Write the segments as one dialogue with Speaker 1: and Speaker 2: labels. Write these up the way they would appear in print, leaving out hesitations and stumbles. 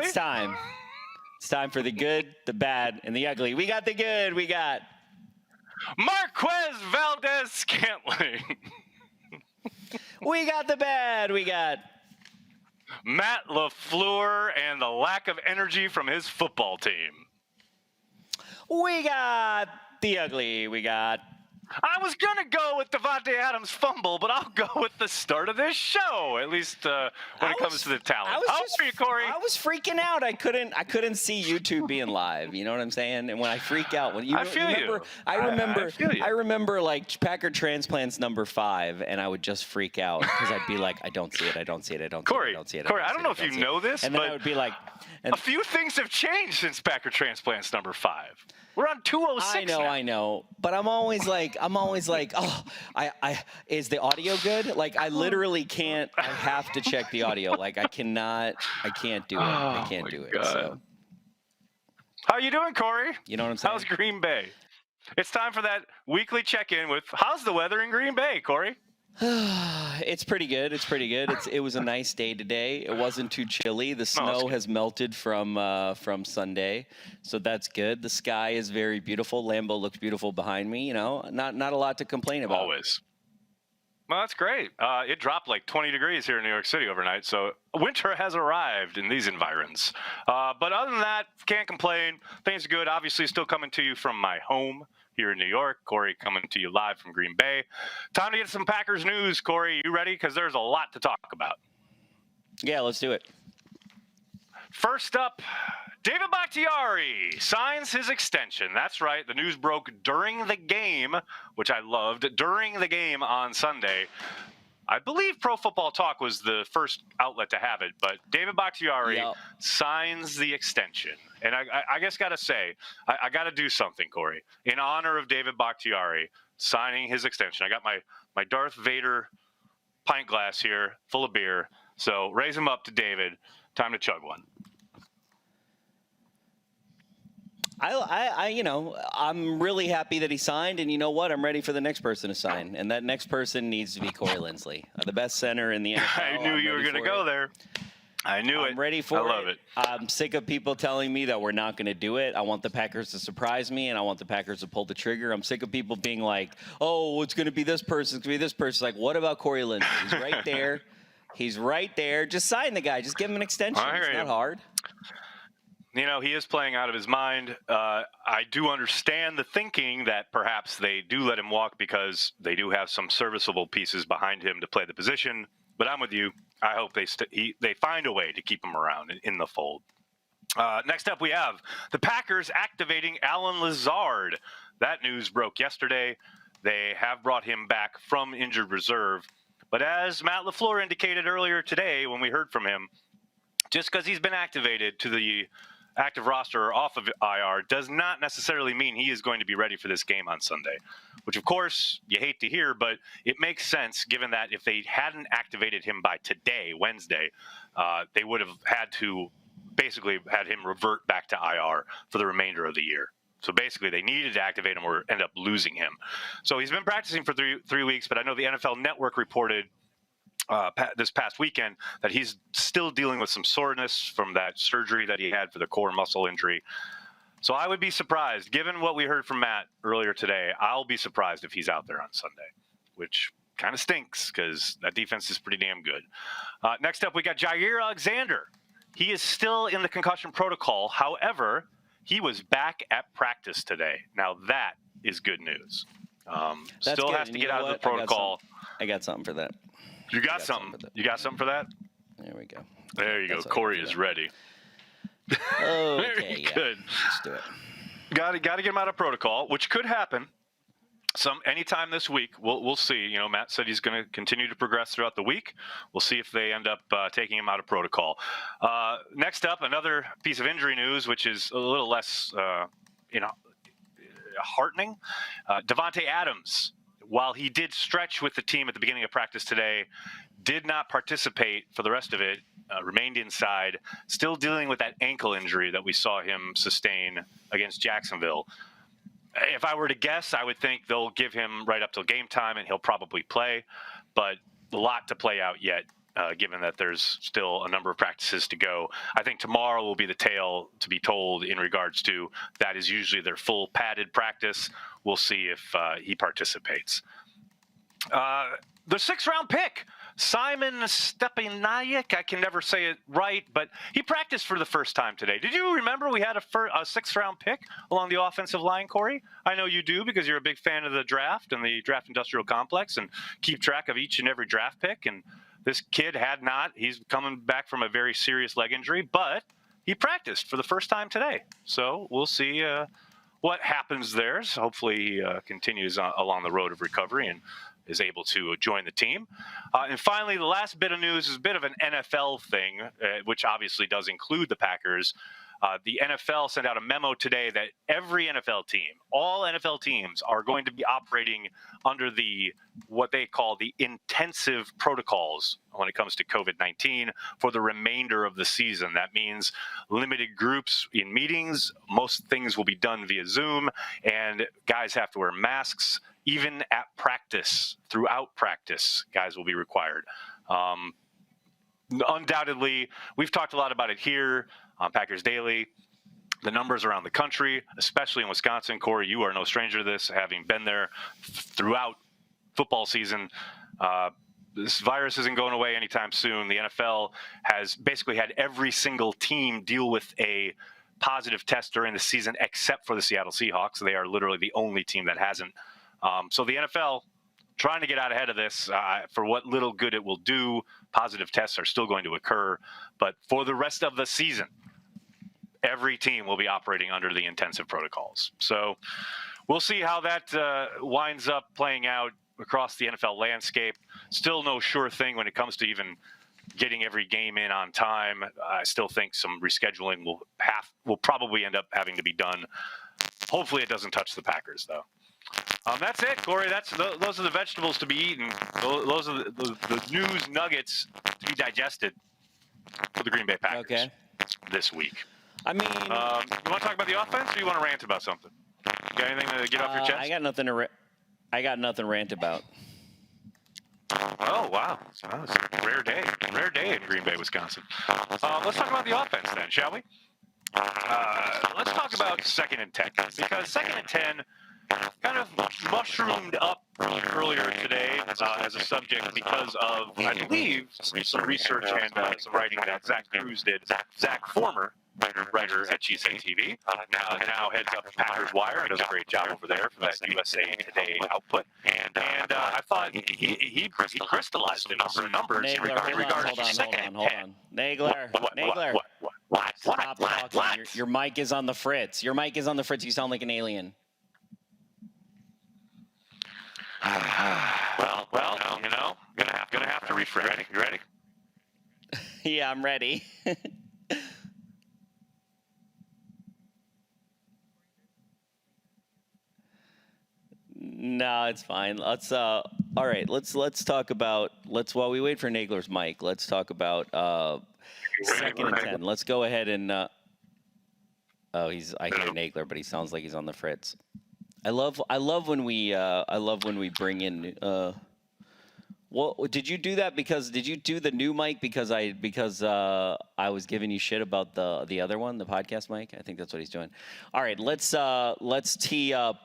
Speaker 1: It's time. It's time for the good, the bad, and the ugly. We got the good. We got
Speaker 2: Marquez Valdez-Scantling.
Speaker 1: We got the bad. We got
Speaker 2: Matt LaFleur and the lack of energy from his football team.
Speaker 1: We got the ugly. We got
Speaker 2: I was going to go with Davante Adams' fumble, but I'll go with the start of this show, at least when it comes to the talent. How are you, Corey?
Speaker 1: I was freaking out. I couldn't see YouTube being live. You know what I'm saying? And when I freak out, I remember like Packer Transplants number 5, and I would just freak out because I'd be like, I don't see it. I don't see it. I don't see it. I don't see it.
Speaker 2: Corey, I don't know if you know this,
Speaker 1: and
Speaker 2: but
Speaker 1: then I would be like,
Speaker 2: a few things have changed since Packer Transplants number 5. We're on 206 now.
Speaker 1: I know. But I'm always like, oh, is the audio good? Like, I literally can't. I have to check the audio. Like, I can't do it. I can't do it. So.
Speaker 2: How you doing, Corey?
Speaker 1: You know what I'm saying?
Speaker 2: How's Green Bay? It's time for that weekly check-in with how's the weather in Green Bay, Corey?
Speaker 1: It's pretty good. It's pretty good. It was a nice day today. It wasn't too chilly. The snow has melted from Sunday, so that's good. The sky is very beautiful. Lambeau looks beautiful behind me. You know, not a lot to complain about.
Speaker 2: Always. Well, that's great. It dropped like 20 degrees here in New York City overnight, so winter has arrived in these environs. But other than that, can't complain. Things are good. Obviously, still coming to you from my home here in New York. Corey coming to you live from Green Bay. Time to get some Packers news, Corey. You ready? Because there's a lot to talk about.
Speaker 1: Yeah, let's do it.
Speaker 2: First up, David Bakhtiari signs his extension. That's right. The news broke during the game, which I loved, during the game on Sunday. I believe Pro Football Talk was the first outlet to have it, but David Bakhtiari signs the extension. And I just got to say, I got to do something, Corey, in honor of David Bakhtiari signing his extension. I got my Darth Vader pint glass here full of beer. So raise him up to David. Time to chug one.
Speaker 1: I'm really happy that he signed, and you know what? I'm ready for the next person to sign, and that next person needs to be Corey Linsley, the best center in the NFL.
Speaker 2: I knew you were going to go there. I knew it.
Speaker 1: I'm ready for it.
Speaker 2: I love it.
Speaker 1: I'm sick of people telling me that we're not going to do it. I want the Packers to surprise me, and I want the Packers to pull the trigger. I'm sick of people being like, oh, it's going to be this person. It's going to be this person. Like, what about Corey Linsley? He's right there. He's right there. Just sign the guy. Just give him an extension. It's not hard.
Speaker 2: You know, he is playing out of his mind. I do understand the thinking that perhaps they do let him walk because they do have some serviceable pieces behind him to play the position. But I'm with you. I hope they find a way to keep him around in the fold. Next up, we have the Packers activating Allen Lazard. That news broke yesterday. They have brought him back from injured reserve. But as Matt LaFleur indicated earlier today when we heard from him, just because he's been activated to the active roster or off of IR does not necessarily mean he is going to be ready for this game on Sunday, which of course you hate to hear, but it makes sense given that if they hadn't activated him by today, Wednesday, they would have had to basically had him revert back to IR for the remainder of the year. So basically they needed to activate him or end up losing him. So he's been practicing for three weeks, but I know the NFL Network reported this past weekend that he's still dealing with some soreness from that surgery that he had for the core muscle injury. So I would be surprised, given what we heard from Matt earlier today, I'll be surprised if he's out there on Sunday, which kind of stinks because that defense is pretty damn good. Next up, we got Jair Alexander. He is still in the concussion protocol. However, he was back at practice today. Now that is good news. Still
Speaker 1: good.
Speaker 2: has to get out of the protocol.
Speaker 1: I got something for that.
Speaker 2: You got something. You got something for that?
Speaker 1: There we go.
Speaker 2: There you go. Corey is ready.
Speaker 1: Okay,
Speaker 2: good.
Speaker 1: Let's do it.
Speaker 2: Got to get him out of protocol, which could happen anytime this week. We'll see. You know, Matt said he's going to continue to progress throughout the week. We'll see if they end up taking him out of protocol. Next up, another piece of injury news, which is a little less, heartening. Davante Adams, while he did stretch with the team at the beginning of practice today, did not participate for the rest of it, remained inside, still dealing with that ankle injury that we saw him sustain against Jacksonville. If I were to guess, I would think they'll give him right up till game time and he'll probably play, but a lot to play out yet given that there's still a number of practices to go. I think tomorrow will be the tale to be told in regards to that is usually their full padded practice. We'll see if he participates. The 6th-round pick, Simon Stepaniak, I can never say it right, but he practiced for the first time today. Did you remember we had a 6th-round pick along the offensive line, Corey? I know you do because you're a big fan of the draft and the draft industrial complex and keep track of each and every draft pick. And this kid had not. He's coming back from a very serious leg injury, but he practiced for the first time today. So we'll see what happens there. So hopefully he continues along the road of recovery and is able to join the team. And finally, the last bit of news is a bit of an NFL thing, which obviously does include the Packers. The NFL sent out a memo today that every NFL team, all NFL teams, are going to be operating under what they call the intensive protocols when it comes to COVID-19 for the remainder of the season. That means limited groups in meetings. Most things will be done via Zoom, and guys have to wear masks. Even at practice, throughout practice, guys will be required. Undoubtedly, we've talked a lot about it here on Packers Daily. The numbers around the country, especially in Wisconsin, Corey, you are no stranger to this, having been there throughout football season. This virus isn't going away anytime soon. The NFL has basically had every single team deal with a positive test during the season except for the Seattle Seahawks. They are literally the only team that hasn't. So the NFL trying to get out ahead of this for what little good it will do. Positive tests are still going to occur. But for the rest of the season, every team will be operating under the intensive protocols. So we'll see how that winds up playing out across the NFL landscape. Still no sure thing when it comes to even getting every game in on time. I still think some rescheduling will probably end up having to be done. Hopefully it doesn't touch the Packers, though. That's it, Corey. Those are the vegetables to be eaten. Those are the news nuggets to be digested for the Green Bay Packers this week.
Speaker 1: I mean,
Speaker 2: you want to talk about the offense, or you want to rant about something? Got anything to get off your chest?
Speaker 1: I got nothing to rant about.
Speaker 2: Oh, wow. It's a rare day in Green Bay, Wisconsin. Let's talk about the offense then, shall we? Let's talk about 2nd and 10, because 2nd and 10 kind of mushroomed up earlier today as a subject because of, I believe, some research and some writing that Zach Cruz did. Zach, former writer at CheeseheadTV, now heads up Packers Wire and does a great job over there for that USA Today output. And I thought he crystallized some numbers in regards to 2nd and 10.
Speaker 1: Nagler.
Speaker 2: What?
Speaker 1: Stop talking. Your mic is on the fritz. You sound like an alien.
Speaker 2: Well, gonna have to refresh. You ready?
Speaker 1: Yeah, I'm ready. No, it's fine. Let's all right. Let's talk about while we wait for Nagler's mic. Let's talk about 2nd and 10. Let's go ahead and. I hear Nagler, but he sounds like he's on the fritz. I love when we bring in. Well, did you do that did you do the new mic because I was giving you shit about the other one, the podcast mic? I think that's what he's doing. All right, let's tee up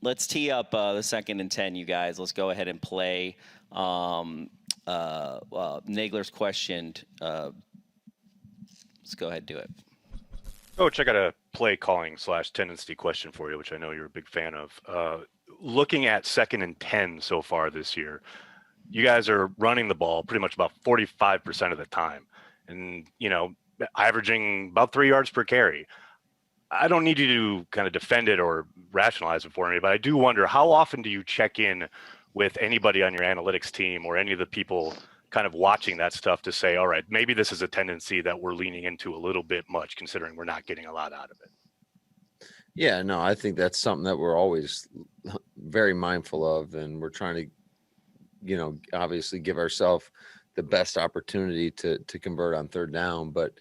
Speaker 1: the 2nd and 10, you guys. Let's go ahead and play Nagler's question. Let's go ahead and do it.
Speaker 3: Coach, I got a play calling / tendency question for you, which I know you're a big fan of. Looking at 2nd and 10 so far this year, you guys are running the ball pretty much about 45% of the time, and averaging about 3 yards per carry. I don't need you to kind of defend it or rationalize it for me, but I do wonder, how often do you check in with anybody on your analytics team or any of the people kind of watching that stuff to say, all right, maybe this is a tendency that we're leaning into a little bit much, considering we're not getting a lot out of it?
Speaker 4: Yeah, no, I think that's something that we're always very mindful of, and we're trying to, obviously give ourselves the best opportunity to convert on 3rd down. But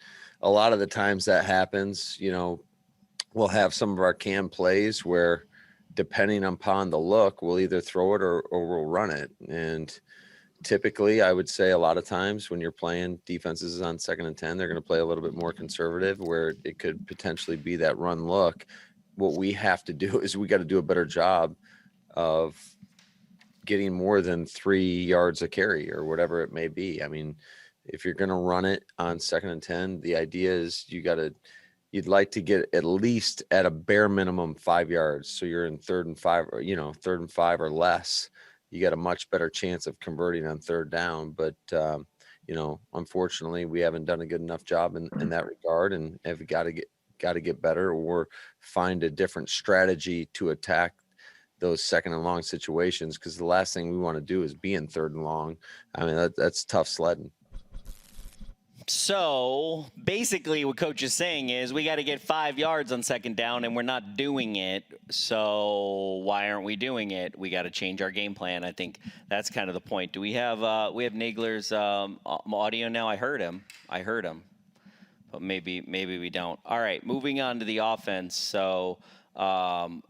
Speaker 4: a lot of the times that happens, we'll have some of our canned plays where, depending upon the look, we'll either throw it or we'll run it. And typically, I would say a lot of times when you're playing defenses on 2nd and 10, they're going to play a little bit more conservative where it could potentially be that run look. What we have to do is we got to do a better job of getting more than 3 yards a carry or whatever it may be. I mean, if you're going to run it on 2nd and 10, the idea is you'd like to get at least at a bare minimum 5 yards. So you're in 3rd and 5, or, 3rd and 5 or less. You got a much better chance of converting on 3rd down. But, unfortunately, we haven't done a good enough job in that regard, and have got to get better or find a different strategy to attack those 2nd and long situations. Because the last thing we want to do is be in 3rd and long. I mean, that's tough sledding.
Speaker 1: So basically what coach is saying is we got to get 5 yards on 2nd down, and we're not doing it. So why aren't we doing it? We got to change our game plan. I think that's kind of the point. Do we have Nagler's audio now? I heard him, but maybe we don't. All right, moving on to the offense. So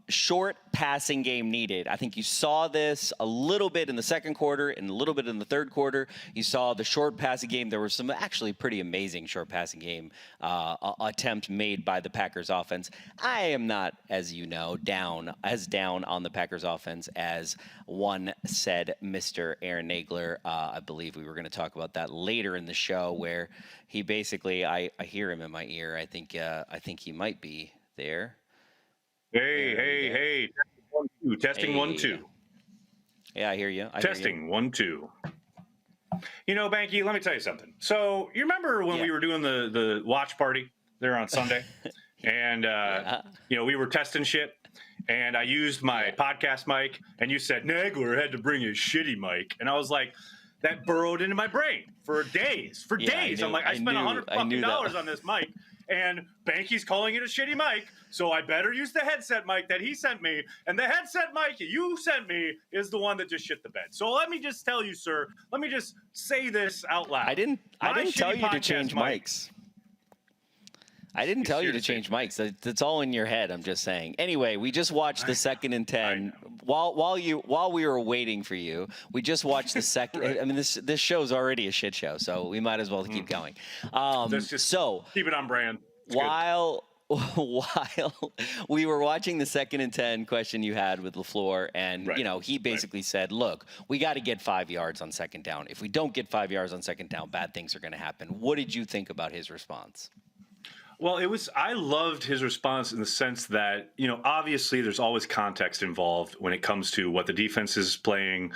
Speaker 1: short passing game needed. I think you saw this a little bit in the 2nd quarter and a little bit in the 3rd quarter. You saw the short passing game. There were some actually pretty amazing short passing game attempts made by the Packers offense. I am not, as you know, down on the Packers offense as one said Mr. Aaron Nagler. I believe we were going to talk about that later in the show, where he basically, I hear him in my ear. I think he might be there.
Speaker 5: Hey. Testing 1 2.
Speaker 1: Yeah, I hear you.
Speaker 5: Testing 1 2. Behnke, let me tell you something. So you remember when we were doing the watch party there on Sunday? And, we were testing shit. And I used my podcast mic. And you said, Nagler had to bring his shitty mic. And I was like, that burrowed into my brain for days. I'm like, I spent $100 on this mic. And Behnke's calling it a shitty mic, so I better use the headset mic that he sent me. And the headset mic you sent me is the one that just shit the bed. So let me just tell you, sir. Let me just say this out loud.
Speaker 1: I didn't tell you to change mics. I didn't tell you to change mics. That's all in your head. I'm just saying. Anyway, we just watched the 2nd and 10 while we were waiting for you. We just watched the second. Right. I mean, this show's already a shit show, so we might as well keep going. So
Speaker 5: keep it on brand.
Speaker 1: While we were watching the 2nd and 10 question you had with LaFleur, and he basically said, look, we got to get 5 yards on 2nd down. If we don't get 5 yards on 2nd down, bad things are going to happen. What did you think about his response?
Speaker 5: Well, I loved his response in the sense that, obviously there's always context involved when it comes to what the defense is playing,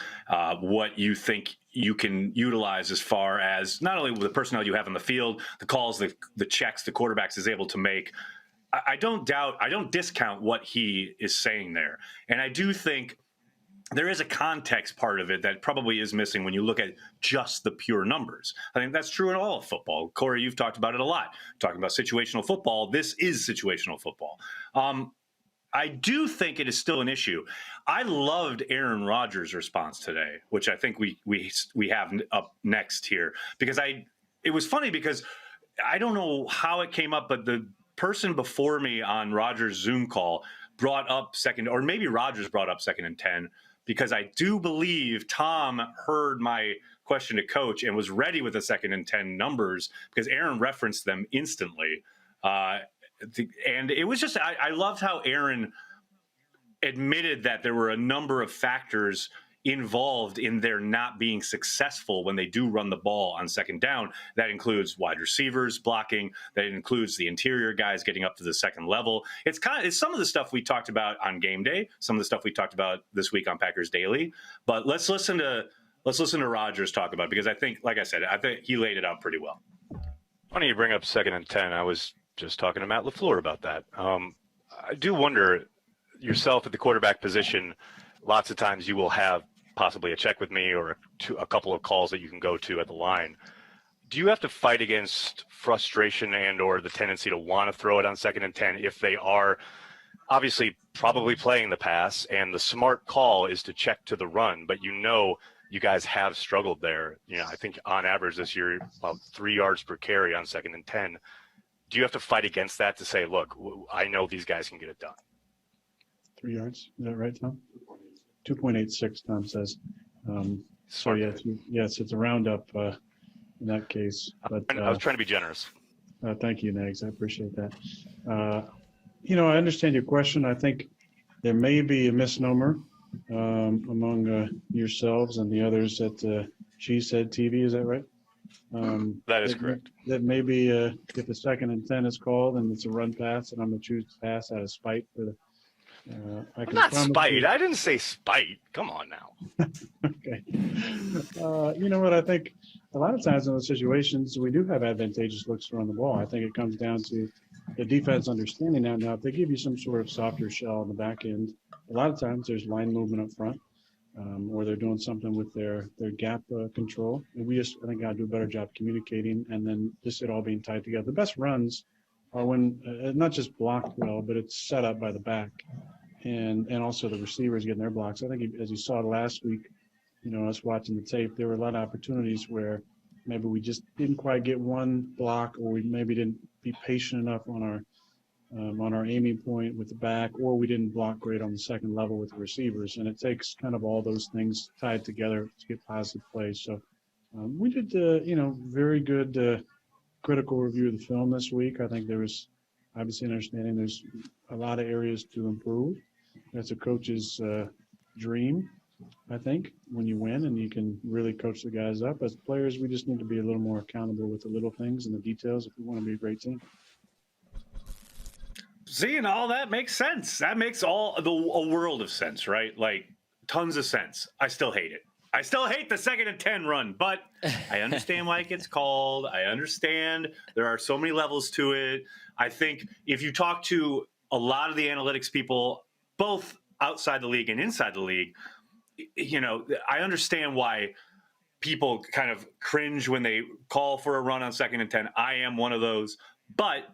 Speaker 5: what you think you can utilize as far as not only the personnel you have on the field, the calls, the checks the quarterbacks is able to make. I don't discount what he is saying there. And I do think there is a context part of it that probably is missing when you look at just the pure numbers. I think that's true in all of football. Corey, you've talked about it a lot. Talking about situational football, this is situational football. I do think it is still an issue. I loved Aaron Rodgers' response today, which I think we have up next here, because it was funny because I don't know how it came up, but the person before me on Rodgers' Zoom call brought up maybe Rodgers brought up 2nd and 10. Because I do believe Tom heard my question to coach and was ready with the 2nd and 10 numbers because Aaron referenced them instantly. And it was just, I loved how Aaron admitted that there were a number of factors involved in their not being successful when they do run the ball on 2nd down. That includes wide receivers blocking. That includes the interior guys getting up to the 2nd level. It's some of the stuff we talked about on game day, some of the stuff we talked about this week on Packers Daily. But let's listen to Rodgers talk about it, because I think, like I said, I think he laid it out pretty well.
Speaker 3: Funny you bring up 2nd and 10. I was just talking to Matt LaFleur about that. I do wonder, yourself at the quarterback position, lots of times you will have possibly a check with me or a couple of calls that you can go to at the line. Do you have to fight against frustration and or the tendency to want to throw it on 2nd and 10 if they are obviously probably playing the pass and the smart call is to check to the run, but you guys have struggled there. I think on average this year, about 3 yards per carry on 2nd and 10. Do you have to fight against that to say, look, I know these guys can get it done?
Speaker 6: 3 yards. Is that right, Tom? 2.86, Tom says. So yes, it's a roundup in that case. But
Speaker 3: I was trying to be generous.
Speaker 6: thank you, Nags. I appreciate that. I understand your question. I think there may be a misnomer among yourselves and the others at CheeseheadTV. Is that right?
Speaker 3: That is correct.
Speaker 6: That maybe if the 2nd and 10 is called and it's a run pass, and I'm going to choose to pass out of spite for the.
Speaker 3: Not spite. I didn't say spite. Come on now.
Speaker 6: Okay. You know what? I think a lot of times in those situations, we do have advantageous looks to run the ball. I think it comes down to the defense understanding that. Now, if they give you some sort of softer shell on the back end, a lot of times there's line movement up front, or they're doing something with their gap control. And we just, I think, got to do a better job communicating, and then just it all being tied together. The best runs are when not just blocked well, but it's set up by the back, and also the receivers getting their blocks. I think as you saw last week, us watching the tape, there were a lot of opportunities where maybe we just didn't quite get one block, or we maybe didn't be patient enough on our aiming point with the back, or we didn't block great on the second level with the receivers. And it takes kind of all those things tied together to get positive plays. So we did, very good critical review of the film this week. I think there was obviously an understanding there's a lot of areas to improve. That's a coach's dream, I think, when you win and you can really coach the guys up. As players, we just need to be a little more accountable with the little things and the details if we want to be a great team.
Speaker 5: See, and all that makes sense. That makes a world of sense, right? Like, tons of sense. I still hate it. I still hate the 2nd and 10 run, but I understand why it gets called. I understand there are so many levels to it. I think if you talk to a lot of the analytics people, both outside the league and inside the league, I understand why people kind of cringe when they call for a run on 2nd and 10. I am one of those, but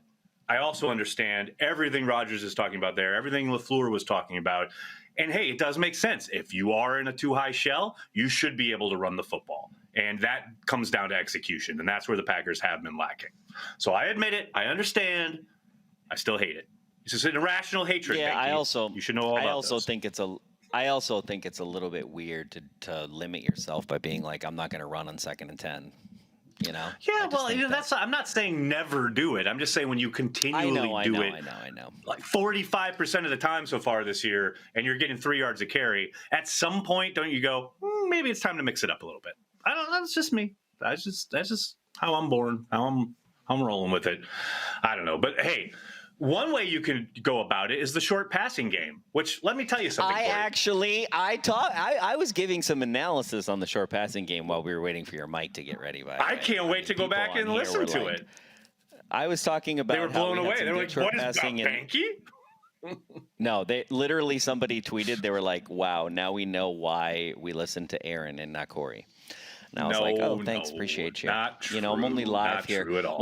Speaker 5: I also understand everything Rodgers is talking about there, everything LaFleur was talking about. And hey, it does make sense. If you are in a too high shell, you should be able to run the football. And that comes down to execution. And that's where the Packers have been lacking. So I admit it. I understand. I still hate it. It's just an irrational hatred.
Speaker 1: Yeah,
Speaker 5: Behnke. You should know all about
Speaker 1: I also
Speaker 5: those.
Speaker 1: think it's a little bit weird to limit yourself by being like, I'm not going to run on 2nd and 10.
Speaker 5: Yeah, I'm not saying never do it. I'm just saying when you continually do it.
Speaker 1: I know.
Speaker 5: Like 45% of the time so far this year, and you're getting 3 yards of carry. At some point, don't you go, maybe it's time to mix it up a little bit? I don't know. That's just me. That's just how I'm born. How I'm rolling with it. I don't know. But hey, one way you can go about it is the short passing game, which let me tell you something.
Speaker 1: I was giving some analysis on the short passing game while we were waiting for your mic to get ready.
Speaker 5: I can't wait to go back and listen to it.
Speaker 1: I was talking about
Speaker 5: they were blown away. They were like, "What is that, Behnke?"
Speaker 1: No, somebody tweeted. They were like, "Wow, now we know why we listen to Aaron and not Corey." And I was like, "Oh, thanks, appreciate you."
Speaker 5: Not true,
Speaker 1: I'm only live
Speaker 5: not
Speaker 1: here.
Speaker 5: True at all.
Speaker 1: I'm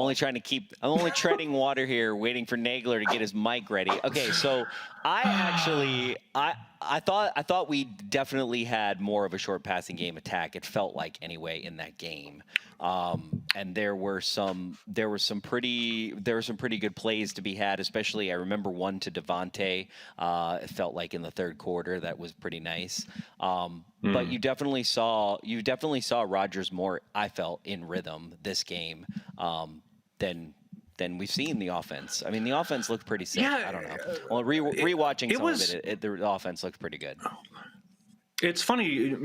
Speaker 1: only treading water here, waiting for Nagler to get his mic ready. Okay, so I thought we definitely had more of a short passing game attack. It felt like anyway in that game, and there were some pretty good plays to be had. Especially I remember one to Devontae. It felt like in the third quarter that was pretty nice. But you definitely saw Rodgers more. I felt in rhythm this game than we've seen the offense. I mean, the offense looked pretty sick. I don't know. Well, rewatching some of it, the offense looked pretty good.
Speaker 5: It's funny.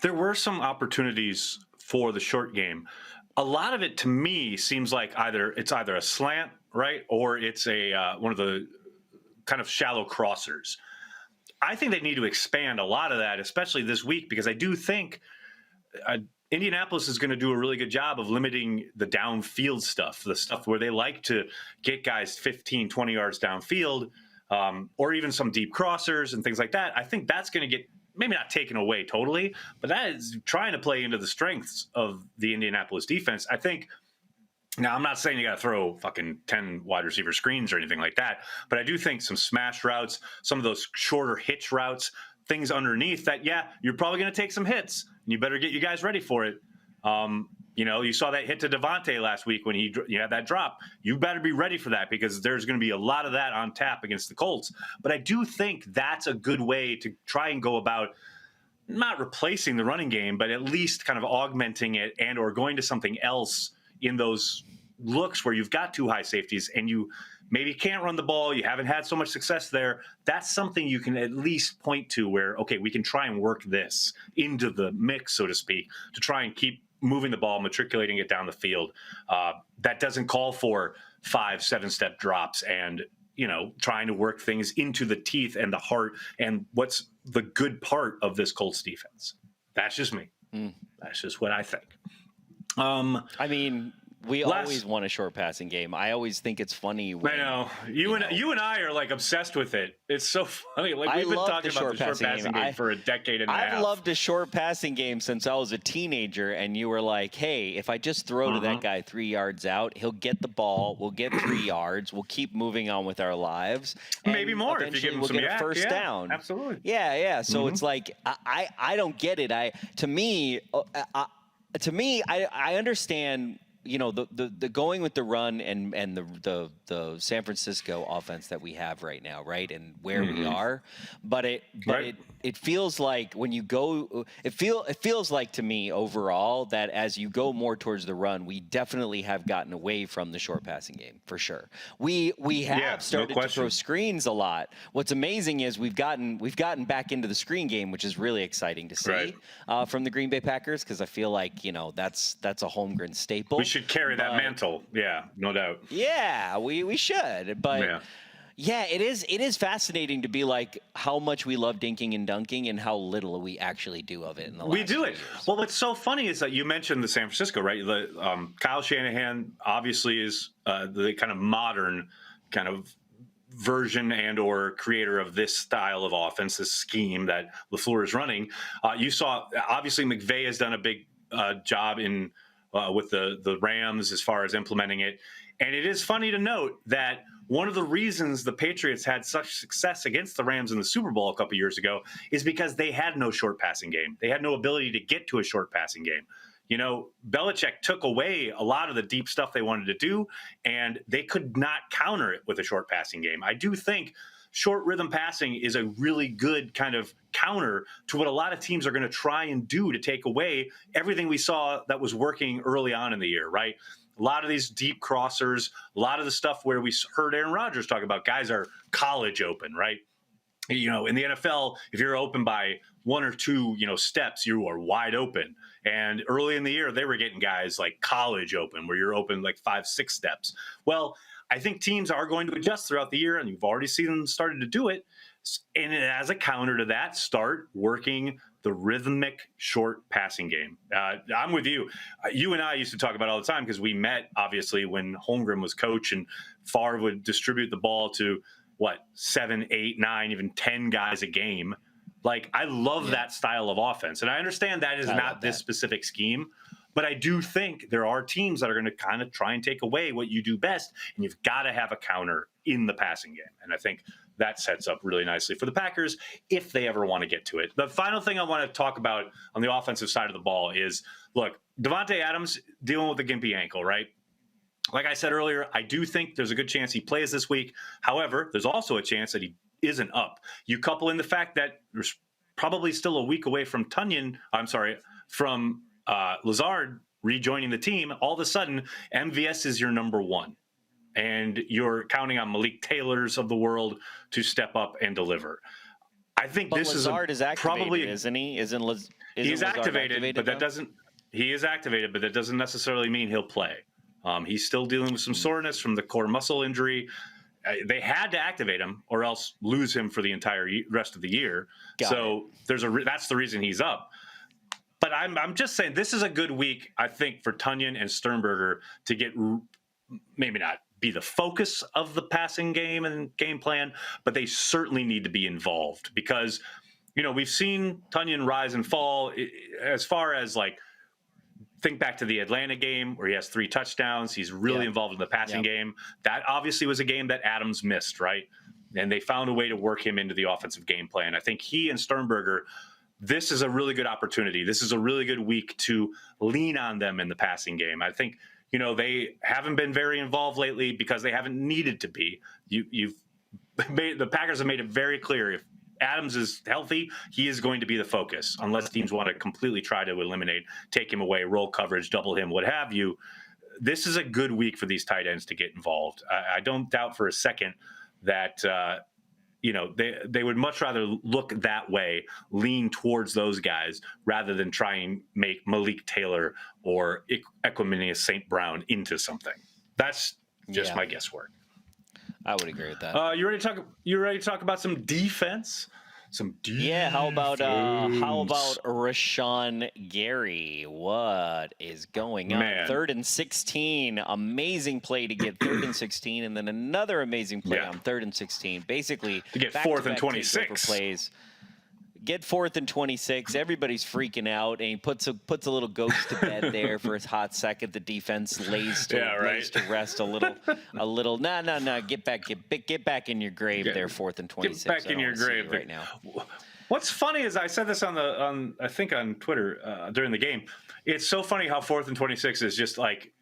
Speaker 5: There were some opportunities for the short game. A lot of it, to me, seems like it's either a slant, right, or it's a one of the kind of shallow crossers. I think they need to expand a lot of that, especially this week, because I do think Indianapolis is going to do a really good job of limiting the downfield stuff, the stuff where they like to get guys 15, 20 yards downfield, or even some deep crossers and things like that. I think that's going to get maybe not taken away totally, but that is trying to play into the strengths of the Indianapolis defense. I think now I'm not saying you got to throw fucking 10 wide receiver screens or anything like that, but I do think some smash routes, some of those shorter hitch routes, things underneath that, you're probably going to take some hits, and you better get you guys ready for it. You saw that hit to Devontae last week when he had that drop. You better be ready for that because there's going to be a lot of that on tap against the Colts. But I do think that's a good way to try and go about not replacing the running game, but at least kind of augmenting it and or going to something else in those looks where you've got 2 high safeties and you maybe can't run the ball, you haven't had so much success there. That's something you can at least point to where, okay, we can try and work this into the mix, so to speak, to try and keep moving the ball, matriculating it down the field. That doesn't call for 5-7-step drops and, trying to work things into the teeth and the heart and what's the good part of this Colts defense. That's just me. That's just what I think.
Speaker 1: I mean, we always want a short passing game. I always think it's funny.
Speaker 5: I know you and I are like obsessed with it. It's so funny. Like we've been talking about the short passing game for a decade and a half.
Speaker 1: I've loved a short passing game since I was a teenager. And you were like, "Hey, if I just throw to that guy 3 yards out, he'll get the ball. We'll get 3 yards. We'll keep moving on with our lives. And
Speaker 5: maybe more if you give him
Speaker 1: we'll
Speaker 5: some
Speaker 1: get a first down.
Speaker 5: Absolutely.
Speaker 1: Yeah. So it's like I don't get it. To me, I understand. The going with the run and the San Francisco offense that we have right now, right, and where we are, but it feels like when you go, it feels like to me overall that as you go more towards the run, we definitely have gotten away from the short passing game for sure. We have started to throw screens a lot. What's amazing is we've gotten back into the screen game, which is really exciting to see from the Green Bay Packers, because I feel like that's a Holmgren staple.
Speaker 5: We should carry that mantle. Yeah, no doubt.
Speaker 1: Yeah, we should. But yeah, it is fascinating to be like how much we love dinking and dunking and how little we actually do of it in the last
Speaker 5: We do it.
Speaker 1: years.
Speaker 5: Well, what's so funny is that you mentioned the San Francisco, right? The Kyle Shanahan obviously is the kind of modern kind of version and or creator of this style of offense, this scheme that LaFleur is running. You saw obviously McVay has done a big job in with the Rams as far as implementing it. And it is funny to note that one of the reasons the Patriots had such success against the Rams in the Super Bowl a couple years ago is because they had no short passing game. They had no ability to get to a short passing game. Belichick took away a lot of the deep stuff they wanted to do, and they could not counter it with a short passing game. I do think short rhythm passing is a really good kind of counter to what a lot of teams are going to try and do to take away everything we saw that was working early on in the year, right? A lot of these deep crossers, a lot of the stuff where we heard Aaron Rodgers talk about guys are college open, right? In the NFL, if you're open by 1 or 2, steps, you are wide open. And early in the year, they were getting guys like college open, where you're open like 5-6 steps. Well, I think teams are going to adjust throughout the year, and you've already seen them started to do it. And as a counter to that, start working the rhythmic short passing game. I'm with you. You and I used to talk about it all the time because we met, obviously, when Holmgren was coach and Favre would distribute the ball to, 7, 8, 9, even 10 guys a game. Like, I love that style of offense. And I understand that is not this specific scheme, but I do think there are teams that are going to kind of try and take away what you do best, and you've got to have a counter in the passing game. And I think that sets up really nicely for the Packers if they ever want to get to it. The final thing I want to talk about on the offensive side of the ball is, look, Devontae Adams dealing with a gimpy ankle, right? Like I said earlier, I do think there's a good chance he plays this week. However, there's also a chance that he isn't up. You couple in the fact that there's probably still a week away from Lazard rejoining the team. All of a sudden, MVS is your number one. And you're counting on Malik Taylor's of the world to step up and deliver. I think
Speaker 1: but
Speaker 5: this
Speaker 1: Lazard is activated,
Speaker 5: probably
Speaker 1: isn't he?
Speaker 5: He's activated, but that doesn't. He is activated, but that doesn't necessarily mean he'll play. He's still dealing with some soreness from the core muscle injury. They had to activate him, or else lose him for the entire rest of the year. That's the reason he's up. But I'm just saying this is a good week, I think, for Tonyan and Sternberger to get maybe not be the focus of the passing game and game plan, but they certainly need to be involved because, we've seen Tonyan rise and fall as far as think back to the Atlanta game where he has 3 touchdowns. He's really involved in the passing game. That obviously was a game that Adams missed, right? And they found a way to work him into the offensive game plan. I think he and Sternberger, this is a really good opportunity. This is a really good week to lean on them in the passing game. I think, they haven't been very involved lately because they haven't needed to be. The Packers have made it very clear if Adams is healthy, he is going to be the focus, unless teams want to completely try to eliminate, take him away, roll coverage, double him, what have you. This is a good week for these tight ends to get involved. I don't doubt for a second that they would much rather look that way, lean towards those guys, rather than try and make Malik Taylor or Equanimeous St. Brown into something. That's just my guesswork.
Speaker 1: I would agree with that.
Speaker 5: You ready to talk about some defense?
Speaker 1: Yeah, how about Rashawn Gary? What is going on?
Speaker 5: Man.
Speaker 1: 3rd and 16. Amazing play to get 3rd and 16, and then another amazing play on 3rd and 16. Basically,
Speaker 5: to get 4th and 26
Speaker 1: plays. Get 4th and 26. Everybody's freaking out, and he puts a little ghost to bed there for a hot second. The defense lays to rest a little. No. Get back in your grave there. 4th and 26.
Speaker 5: Get back in your grave
Speaker 1: right now.
Speaker 5: What's funny is I said this on I think on Twitter during the game. It's so funny how 4th and 26 is just like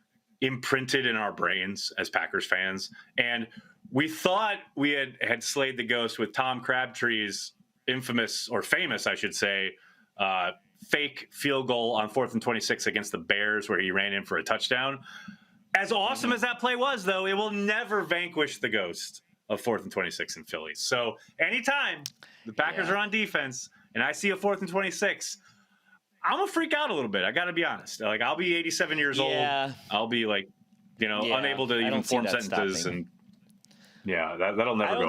Speaker 5: imprinted in our brains as Packers fans, and we thought we had slayed the ghost with Tom Crabtree's infamous, or famous, I should say, fake field goal on 4th and 26 against the Bears, where he ran in for a touchdown. As awesome as that play was, though, it will never vanquish the ghost of 4th and 26 in Philly. So anytime the Packers are on defense and I see a 4th and 26, I'm gonna freak out a little bit. I got to be honest. Like, I'll be 87 years old. I'll be like, unable to even form sentences and. Yeah, that'll never go away.
Speaker 1: I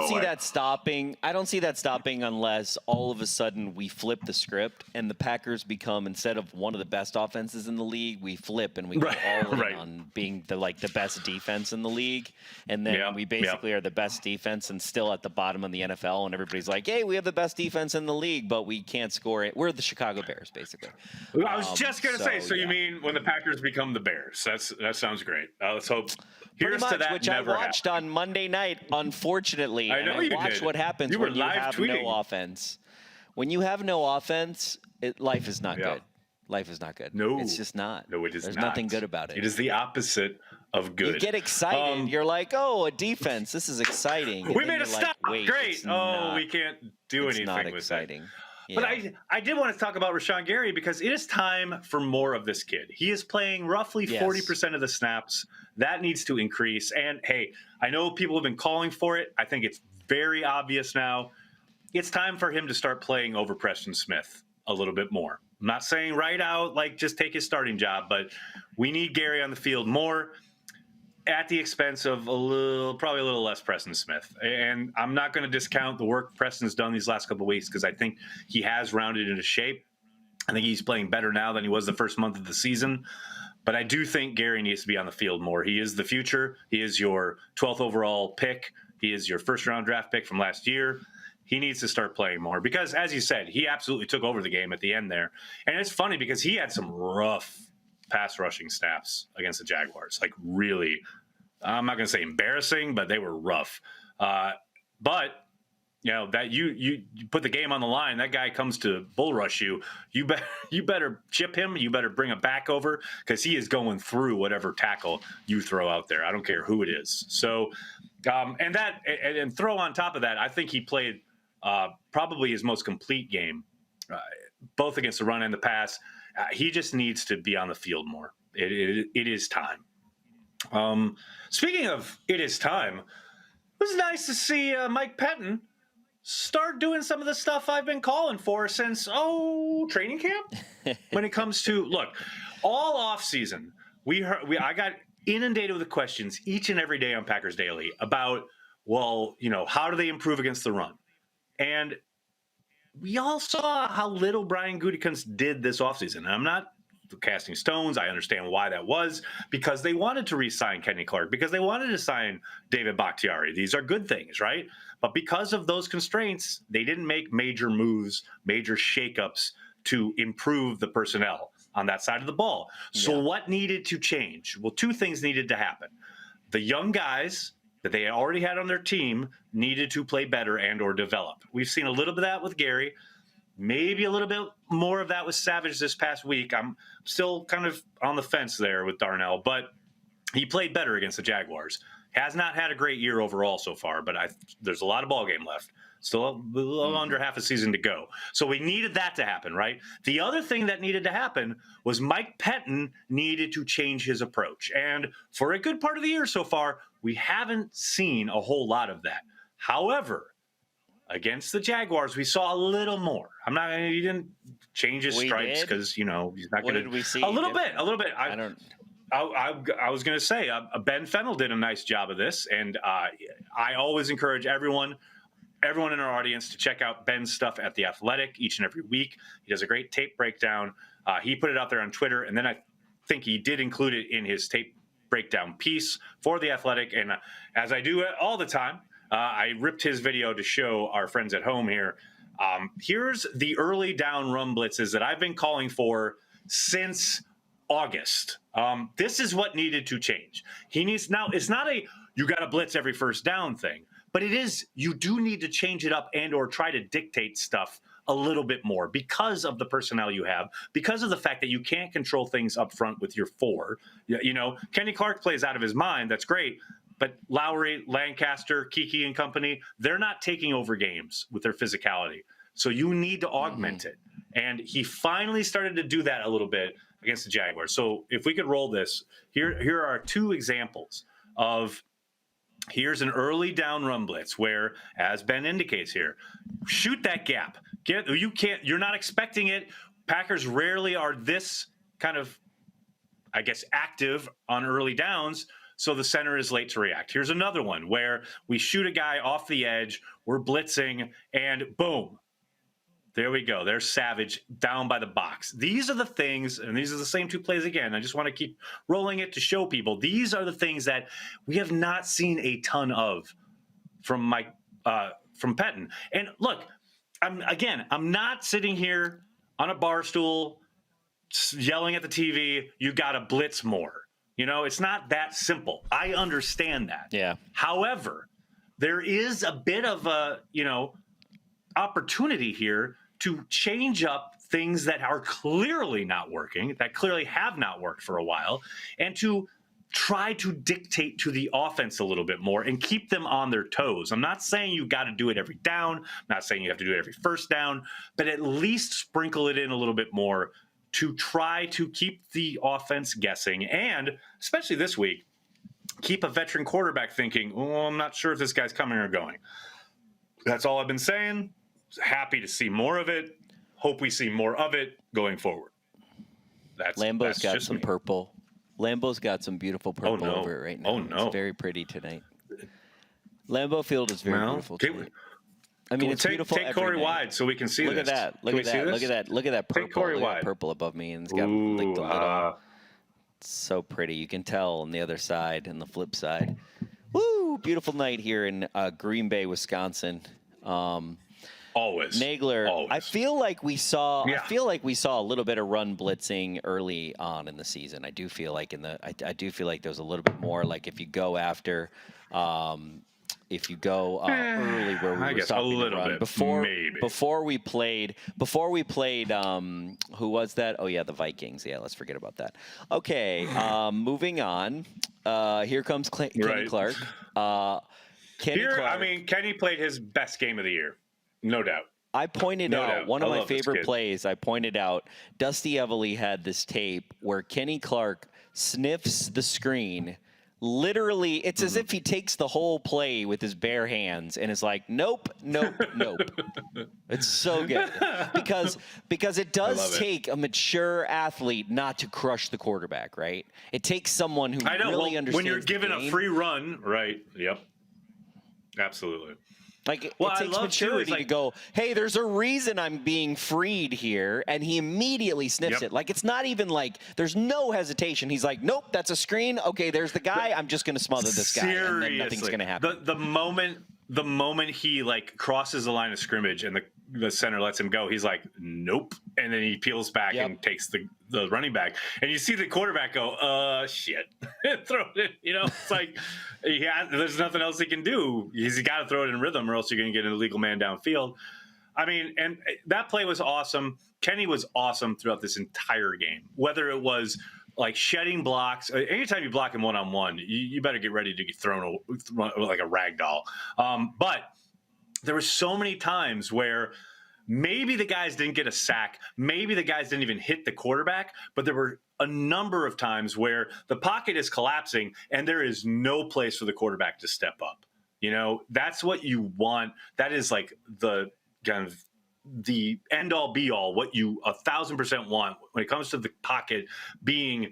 Speaker 1: don't see that stopping unless all of a sudden we flip the script and the Packers become, instead of one of the best offenses in the league, we flip and we go all in on being the best defense in the league. And then we basically are the best defense and still at the bottom of the NFL. And everybody's like, hey, we have the best defense in the league, but we can't score it. We're the Chicago Bears, basically.
Speaker 5: I was just going to say, so you mean when the Packers become the Bears? That sounds great. Let's hope.
Speaker 1: Pretty much,
Speaker 5: to that
Speaker 1: which I watched on Monday night, unfortunately.
Speaker 5: I know you
Speaker 1: watched
Speaker 5: did.
Speaker 1: what happens when you have
Speaker 5: tweeting.
Speaker 1: no offense. When you have no offense, life is not good. Life is not good.
Speaker 5: No.
Speaker 1: It's just not.
Speaker 5: No, it is
Speaker 1: There's
Speaker 5: not.
Speaker 1: nothing good about it.
Speaker 5: It is the opposite of good.
Speaker 1: You get excited. You're like, oh, a defense. This is exciting. And
Speaker 5: we made a stop.
Speaker 1: Wait,
Speaker 5: great. We can't do anything
Speaker 1: not
Speaker 5: with
Speaker 1: exciting.
Speaker 5: that. But I did want to talk about Rashawn Gary because it is time for more of this kid. He is playing roughly 40% of the snaps. That needs to increase. And, hey, I know people have been calling for it. I think it's very obvious now. It's time for him to start playing over Preston Smith a little bit more. I'm not saying right out, like, just take his starting job, but we need Gary on the field more at the expense of probably a little less Preston Smith. And I'm not going to discount the work Preston's done these last couple of weeks because I think he has rounded into shape. I think he's playing better now than he was the first month of the season. But I do think Gary needs to be on the field more. He is the future. He is your 12th overall pick. He is your first-round draft pick from last year. He needs to start playing more because, as you said, he absolutely took over the game at the end there. And it's funny because he had some rough pass rushing snaps against the Jaguars. Like, really, I'm not going to say embarrassing, but they were rough. But that you put the game on the line, that guy comes to bull rush you. You better chip him. You better bring him back over because he is going through whatever tackle you throw out there. I don't care who it is. So, and throw on top of that, I think he played probably his most complete game, both against the run and the pass. He just needs to be on the field more. It is time. Speaking of it is time, it was nice to see Mike Pettin start doing some of the stuff I've been calling for since, training camp. When it comes to, look, all offseason, I got inundated with questions each and every day on Packers Daily about, how do they improve against the run? And we all saw how little Brian Gutekunst did this offseason. And I'm not casting stones. I understand why that was, because they wanted to re-sign Kenny Clark, because they wanted to sign David Bakhtiari. These are good things, right? But because of those constraints, they didn't make major moves, major shakeups to improve the personnel on that side of the ball. So what needed to change? Well, two things needed to happen. The young guys that they already had on their team needed to play better and or develop. We've seen a little bit of that with Gary. Maybe a little bit more of that with Savage this past week. I'm still kind of on the fence there with Darnell, but he played better against the Jaguars. Has not had a great year overall so far, but there's a lot of ball game left. Still a little under half a season to go. So we needed that to happen, right? The other thing that needed to happen was Mike Pettine needed to change his approach. And for a good part of the year so far, we haven't seen a whole lot of that. However, against the Jaguars, we saw a little more. He didn't change his stripes because, he's not going to.
Speaker 1: What did we see?
Speaker 5: A little bit.
Speaker 1: I
Speaker 5: I was going to say, Ben Fennell did a nice job of this, and I always encourage everyone in our audience to check out Ben's stuff at The Athletic each and every week. He does a great tape breakdown. He put it out there on Twitter, and then I think he did include it in his tape breakdown piece for The Athletic. And as I do all the time, I ripped his video to show our friends at home here. Here's the early down run blitzes that I've been calling for since August. This is what needed to change. It's not a you got to blitz every first down thing, but it is, you do need to change it up and or try to dictate stuff a little bit more because of the personnel you have, because of the fact that you can't control things up front with your four. Kenny Clark plays out of his mind. That's great. But Lowry, Lancaster, Kiki and company, they're not taking over games with their physicality. So you need to augment it. And he finally started to do that a little bit against the Jaguars. So if we could roll this, here are two examples of, here's an early down run blitz where, as Ben indicates here, shoot that gap. You're not expecting it. Packers rarely are this kind of, I guess, active on early downs. So the center is late to react. Here's another one where we shoot a guy off the edge, we're blitzing, and boom. There we go. There's Savage down by the box. These are the things, and these are the same two plays again. I just want to keep rolling it to show people. These are the things that we have not seen a ton of from Pettine. And look, I'm not sitting here on a bar stool yelling at the TV, you got to blitz more. It's not that simple. I understand that.
Speaker 1: Yeah.
Speaker 5: However, there is a bit of a, opportunity here to change up things that are clearly not working, that clearly have not worked for a while, and to try to dictate to the offense a little bit more and keep them on their toes. I'm not saying you got to do it every down. I'm not saying you have to do it every first down, but at least sprinkle it in a little bit more to try to keep the offense guessing, and especially this week, keep a veteran quarterback thinking, I'm not sure if this guy's coming or going. That's all I've been saying. Happy to see more of it. Hope we see more of it going forward.
Speaker 1: Lambeau's got some
Speaker 5: me.
Speaker 1: purple. Lambeau's got some beautiful purple
Speaker 5: no.
Speaker 1: over it right now.
Speaker 5: Oh, no.
Speaker 1: It's very pretty tonight. Lambeau Field is very beautiful tonight. I mean, it's beautiful.
Speaker 5: Take Corey wide so we can see
Speaker 1: Look
Speaker 5: this.
Speaker 1: at that. Look at that. Look at that. Look at that purple.
Speaker 5: Take Corey
Speaker 1: Look at
Speaker 5: wide.
Speaker 1: that purple above me, and it's got like the little. It's so pretty. You can tell on the other side and the flip side. Woo! Beautiful night here in Green Bay, Wisconsin.
Speaker 5: Always.
Speaker 1: Nagler.
Speaker 5: Always.
Speaker 1: I feel like we saw.
Speaker 5: Yeah.
Speaker 1: I feel like we saw a little bit of run blitzing early on in the season. I do feel like I do feel like there was a little bit more. Like if you go after. If you go early where we were stopping the run before we played who was that? Oh yeah, the Vikings. Yeah, let's forget about that. Okay, moving on. Here comes Kenny Clark.
Speaker 5: Kenny played his best game of the year, no doubt.
Speaker 1: I pointed out one of my favorite plays. I pointed out Dusty Evely had this tape where Kenny Clark sniffs the screen. Literally, it's as if he takes the whole play with his bare hands and is like, nope, nope, nope. It's so good because it does take a mature athlete not to crush the quarterback, right? It takes someone who really understands
Speaker 5: when you're given
Speaker 1: the game.
Speaker 5: a free run, right? Yep, absolutely.
Speaker 1: Like, it takes maturity to go, hey, there's a reason I'm being freed here. And he immediately sniffs it. Like, it's not even like there's no hesitation. He's like, nope, that's a screen. Okay, there's the guy. I'm just going to smother this guy. And then nothing's going to happen.
Speaker 5: The moment he, crosses the line of scrimmage and the center lets him go, he's like, nope. And then he peels back and takes the running back. And you see the quarterback go, shit. Throw it in. It's like, there's nothing else he can do. He's got to throw it in rhythm or else you're going to get an illegal man downfield. I mean, and that play was awesome. Kenny was awesome throughout this entire game, whether it was like shedding blocks. Anytime you block him one-on-one, you better get ready to get thrown like a rag doll. But there were so many times where maybe the guys didn't get a sack, maybe the guys didn't even hit the quarterback, but there were a number of times where the pocket is collapsing and there is no place for the quarterback to step up. That's what you want. That is like the kind of the end all be all, what you 1,000% want when it comes to the pocket being,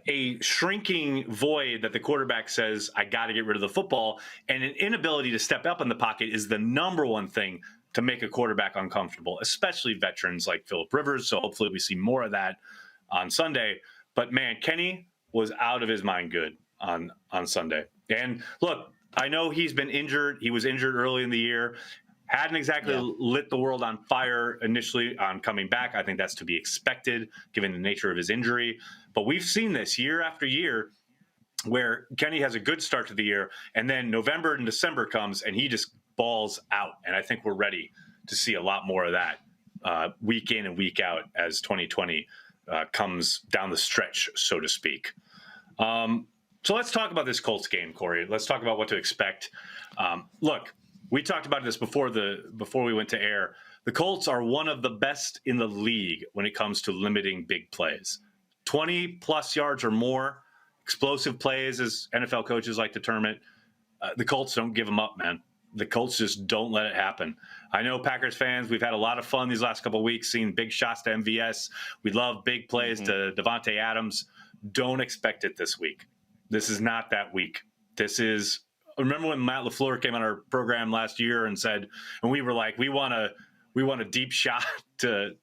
Speaker 5: a shrinking void that the quarterback says, I got to get rid of the football. And an inability to step up in the pocket is the number one thing to make a quarterback uncomfortable, especially veterans like Phillip Rivers. So hopefully we see more of that on Sunday. But man, Kenny was out of his mind good on Sunday. And look, I know he's been injured. He was injured early in the year. Hadn't exactly lit the world on fire initially on coming back. I think that's to be expected given the nature of his injury. But we've seen this year after year where Kenny has a good start to the year, and then November and December comes and he just balls out. And I think we're ready to see a lot more of that week in and week out as 2020 comes down the stretch, so to speak. So let's talk about this Colts game, Corey. Let's talk about what to expect. Look, we talked about this before we went to air. The Colts are one of the best in the league when it comes to limiting big plays. 20-plus yards or more, explosive plays, as NFL coaches like to term it. The Colts don't give them up, man. The Colts just don't let it happen. I know Packers fans, we've had a lot of fun these last couple of weeks seeing big shots to MVS. We love big plays to Devontae Adams. Don't expect it this week. This is not that week. Remember when Matt LaFleur came on our program last year and said, and we were like, we want a deep shot to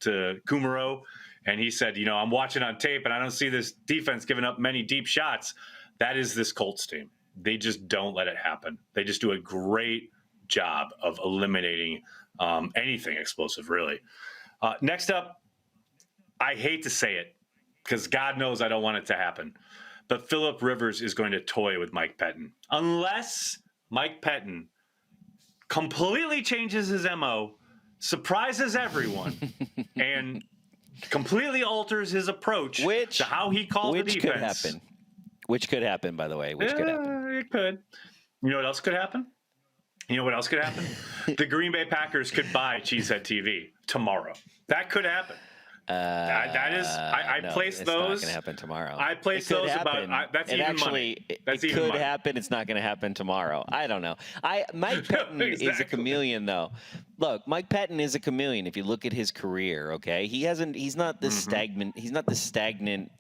Speaker 5: Kumaro. And he said, I'm watching on tape and I don't see this defense giving up many deep shots. That is this Colts team. They just don't let it happen. They just do a great job of eliminating anything explosive, really. Next up, I hate to say it because God knows I don't want it to happen, but Phillip Rivers is going to toy with Mike Pettin. Unless Mike Pettin completely changes his MO, surprises everyone, and completely alters his approach to how he calls the defense.
Speaker 1: Which could happen, by the way. Could happen.
Speaker 5: It could. You know what else could happen? The Green Bay Packers could buy CheeseheadTV tomorrow. That could happen. I placed those.
Speaker 1: It's not going to happen tomorrow.
Speaker 5: I placed those
Speaker 1: happen.
Speaker 5: about. That's
Speaker 1: it
Speaker 5: even
Speaker 1: actually,
Speaker 5: money. That's
Speaker 1: it
Speaker 5: even
Speaker 1: could
Speaker 5: money.
Speaker 1: happen. It's not going to happen tomorrow. I don't know. Mike Pettin is a chameleon, though. Look, Mike Pettin is a chameleon. If you look at his career, okay, he's not this stagnant. He's not the stagnant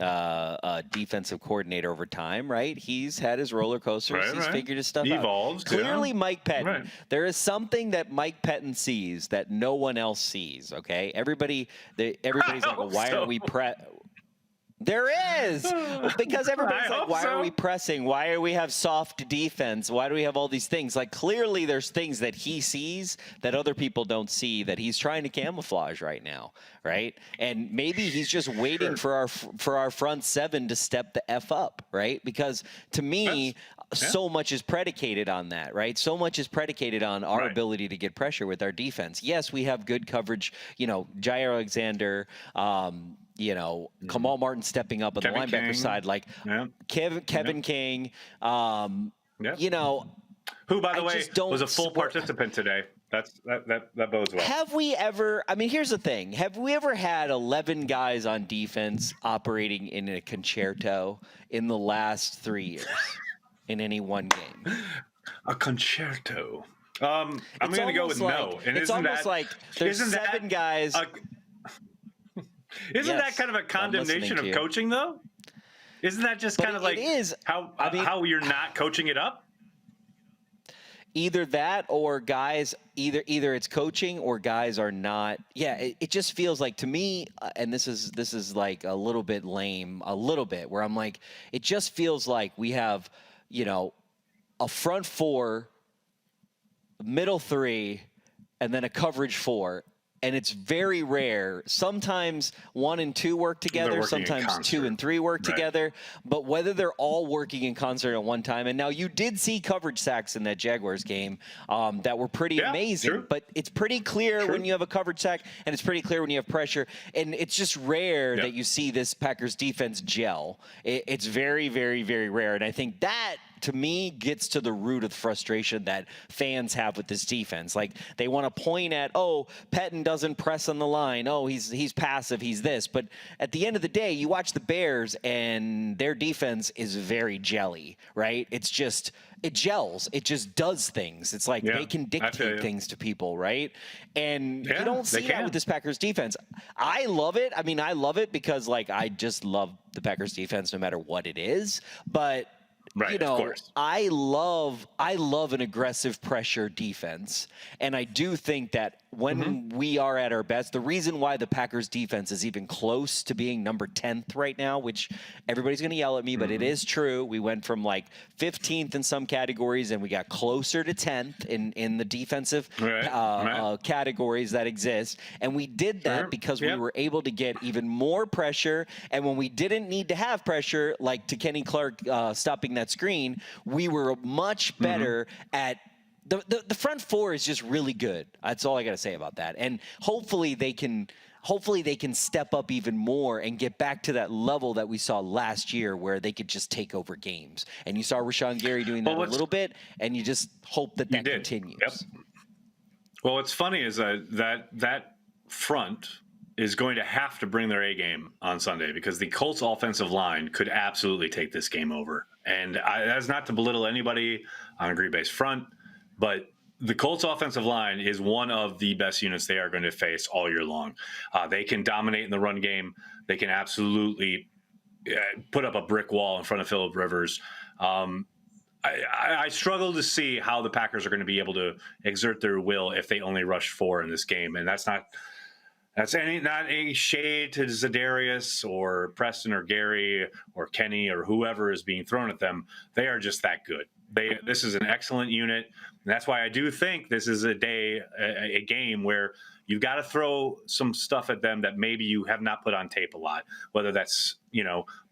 Speaker 1: defensive coordinator over time, right? He's had his roller coasters. He's figured his stuff out.
Speaker 5: Evolves.
Speaker 1: Clearly, Mike Pettin.
Speaker 5: Right.
Speaker 1: There is something that Mike Pettin sees that no one else sees. Okay, everybody's like, well, why are we There is, because everybody's like, why are we pressing? Why do we have soft defense? Why do we have all these things? Like, clearly there's things that he sees that other people don't see that he's trying to camouflage right now, right? And maybe he's just waiting for our front seven to step the F up, right? Because to me, so much is predicated on that, right? So much is predicated on our ability to get pressure with our defense. Yes, we have good coverage, Jair Alexander, Kamal Martin stepping up on
Speaker 5: Kevin
Speaker 1: the linebacker
Speaker 5: King.
Speaker 1: side, like Kevin King,
Speaker 5: who, by the way, was a full participant today. That bodes well.
Speaker 1: Have we ever? I mean, here's the thing: have we ever had 11 guys on defense operating in a concerto in the last 3 years in any one game?
Speaker 5: A concerto. I'm going to go with no. And
Speaker 1: it's almost like there's 7 guys.
Speaker 5: Isn't that kind of a condemnation of coaching, though? Isn't that just kind of like how you're not coaching it up?
Speaker 1: Either that or guys, either it's coaching or guys are not. Yeah, it just feels like to me, and this is like a little bit lame, where I'm like, it just feels like we have, a front 4, middle 3, and then a coverage 4. and it's very rare. Sometimes 1 and 2 work together,
Speaker 5: working in
Speaker 1: sometimes 2
Speaker 5: concert.
Speaker 1: and 3 work
Speaker 5: Right.
Speaker 1: together. But whether they're all working in concert at one time, and now you did see coverage sacks in that Jaguars game that were pretty
Speaker 5: Yeah,
Speaker 1: amazing.
Speaker 5: true.
Speaker 1: But it's pretty clear
Speaker 5: True.
Speaker 1: when you have a coverage sack, and it's pretty clear when you have pressure. And it's just rare
Speaker 5: Yeah.
Speaker 1: that you see this Packers defense gel. It's very, very, very rare. And I think that, to me, gets to the root of the frustration that fans have with this defense. Like, they want to point at, oh, Pettin doesn't press on the line. Oh, he's passive. He's this. But at the end of the day, you watch the Bears, and their defense is very jelly, right? It's just, it gels. It just does things. It's like
Speaker 5: Yeah,
Speaker 1: they can
Speaker 5: I feel
Speaker 1: dictate
Speaker 5: you.
Speaker 1: things to people, right? And
Speaker 5: Yeah,
Speaker 1: you don't
Speaker 5: they
Speaker 1: see that
Speaker 5: can.
Speaker 1: with this Packers defense. I love it. I mean, I love it because, like, I just love the Packers defense no matter what it is. But
Speaker 5: Right,
Speaker 1: you
Speaker 5: of
Speaker 1: know,
Speaker 5: course.
Speaker 1: I love an aggressive pressure defense. And I do think that when we are at our best, the reason why the Packers defense is even close to being number 10th right now, which everybody's going to yell at me, but it is true. We went from like 15th in some categories and we got closer to 10th in the defensive
Speaker 5: Right.
Speaker 1: categories that exist. And we did that
Speaker 5: Sure.
Speaker 1: because we
Speaker 5: Yep.
Speaker 1: were able to get even more pressure. And when we didn't need to have pressure, like to Kenny Clark stopping that screen, we were much better at the front four is just really good. That's all I got to say about that. And hopefully they can step up even more and get back to that level that we saw last year where they could just take over games. And you saw Rashawn Gary doing that a little bit, and you just hope that
Speaker 5: did.
Speaker 1: continues.
Speaker 5: Yep. Well, what's funny is that front is going to have to bring their A game on Sunday because the Colts offensive line could absolutely take this game over. And that's not to belittle anybody on a Green Bay's front, but the Colts offensive line is one of the best units they are going to face all year long. They can dominate in the run game. They can absolutely put up a brick wall in front of Phillip Rivers. I struggle to see how the Packers are going to be able to exert their will if they only rush 4 in this game. And that's not any shade to Za'Darius or Preston or Gary or Kenny or whoever is being thrown at them. They are just that good. This is an excellent unit. And that's why I do think this is a game where you've got to throw some stuff at them that maybe you have not put on tape a lot, whether that's,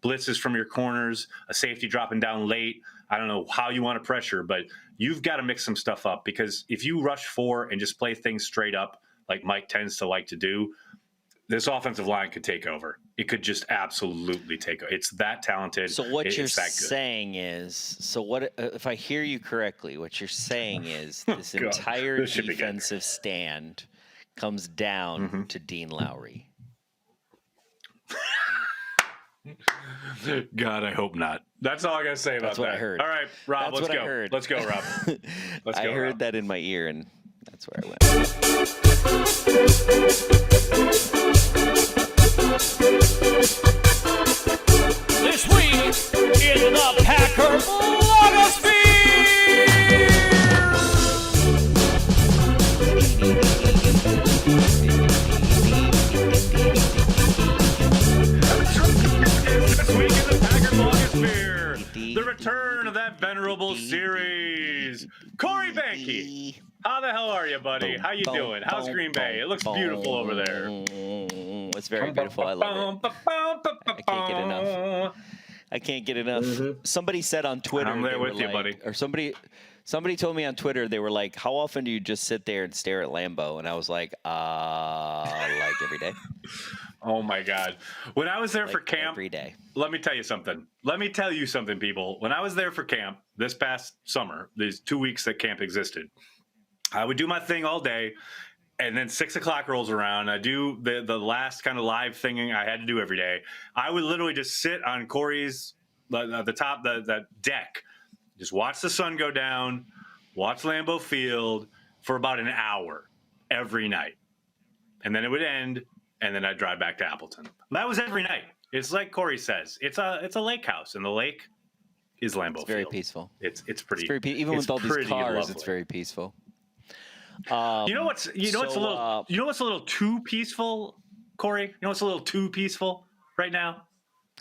Speaker 5: blitzes from your corners, a safety dropping down late. I don't know how you want to pressure, but you've got to mix some stuff up because if you rush 4 and just play things straight up, like Mike tends to like to do, this offensive line could take over. It could just absolutely take over. It's that talented.
Speaker 1: So what you're
Speaker 5: it's that good.
Speaker 1: saying is, if I hear you correctly, what you're saying is this
Speaker 5: God,
Speaker 1: entire
Speaker 5: this should be good.
Speaker 1: defensive stand comes down to Dean Lowry.
Speaker 5: God, I hope not. That's all I got to say about
Speaker 1: That's what
Speaker 5: that.
Speaker 1: I heard.
Speaker 5: All right, Rob,
Speaker 1: That's
Speaker 5: let's
Speaker 1: what
Speaker 5: go.
Speaker 1: I heard.
Speaker 5: Let's go, Rob. Let's go,
Speaker 1: I heard
Speaker 5: Rob.
Speaker 1: that in my ear, and that's where I went.
Speaker 7: This week in the Packer blogosphere.
Speaker 5: This week in the Packer blogosphere, the return of that venerable series. Corey Behnke, how the hell are you, buddy? How you doing? How's Green Bay? It looks beautiful over there.
Speaker 1: It's very beautiful. I love it. I can't get enough. I can't get enough. Somebody said on Twitter,
Speaker 5: I'm there
Speaker 1: they were
Speaker 5: with you,
Speaker 1: like-
Speaker 5: buddy.
Speaker 1: Or somebody told me on Twitter, they were like, "How often do you just sit there and stare at Lambeau?" And I was like, like every day.
Speaker 5: Oh my God! When I was there for
Speaker 1: Like
Speaker 5: camp,
Speaker 1: every day.
Speaker 5: let me tell you something. People. When I was there for camp this past summer, these 2 weeks that camp existed, I would do my thing all day, and then 6 o'clock rolls around. I do the last kind of live thing I had to do every day. I would literally just sit on Corey's the top that deck, just watch the sun go down, watch Lambeau Field for about an hour every night, and then it would end, and then I'd drive back to Appleton. That was every night. It's like Corey says, it's a lake house, and the lake is Lambeau
Speaker 1: It's very
Speaker 5: Field.
Speaker 1: peaceful.
Speaker 5: It's pretty.
Speaker 1: It's very even
Speaker 5: it's
Speaker 1: with all these
Speaker 5: pretty
Speaker 1: cars,
Speaker 5: lovely.
Speaker 1: it's very peaceful.
Speaker 5: You know what's a little too peaceful, Corey? You know what's a little too peaceful right now?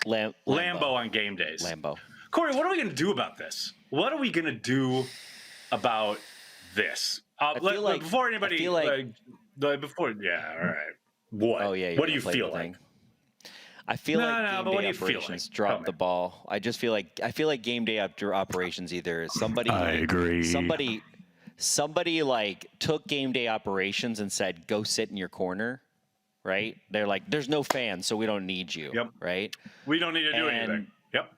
Speaker 5: Lambeau on game days.
Speaker 1: Lambeau.
Speaker 5: Corey, what are we going to do about this? What are we going to do about this?
Speaker 1: feel like-
Speaker 5: before anybody
Speaker 1: I feel like-
Speaker 5: Before, yeah, all right. What?
Speaker 1: Oh yeah.
Speaker 5: What do you feel like?
Speaker 1: I feel like
Speaker 5: No,
Speaker 1: game
Speaker 5: but what
Speaker 1: day
Speaker 5: do you feel
Speaker 1: operations
Speaker 5: like?
Speaker 1: drop
Speaker 5: Tell
Speaker 1: the
Speaker 5: me.
Speaker 1: ball. I just feel like game day operations either somebody
Speaker 2: I agree.
Speaker 1: somebody like took game day operations and said go sit in your corner, right? They're like there's no fans, so we don't need you,
Speaker 5: Yep.
Speaker 1: right?
Speaker 5: We don't need to do
Speaker 1: And
Speaker 5: anything. Yep.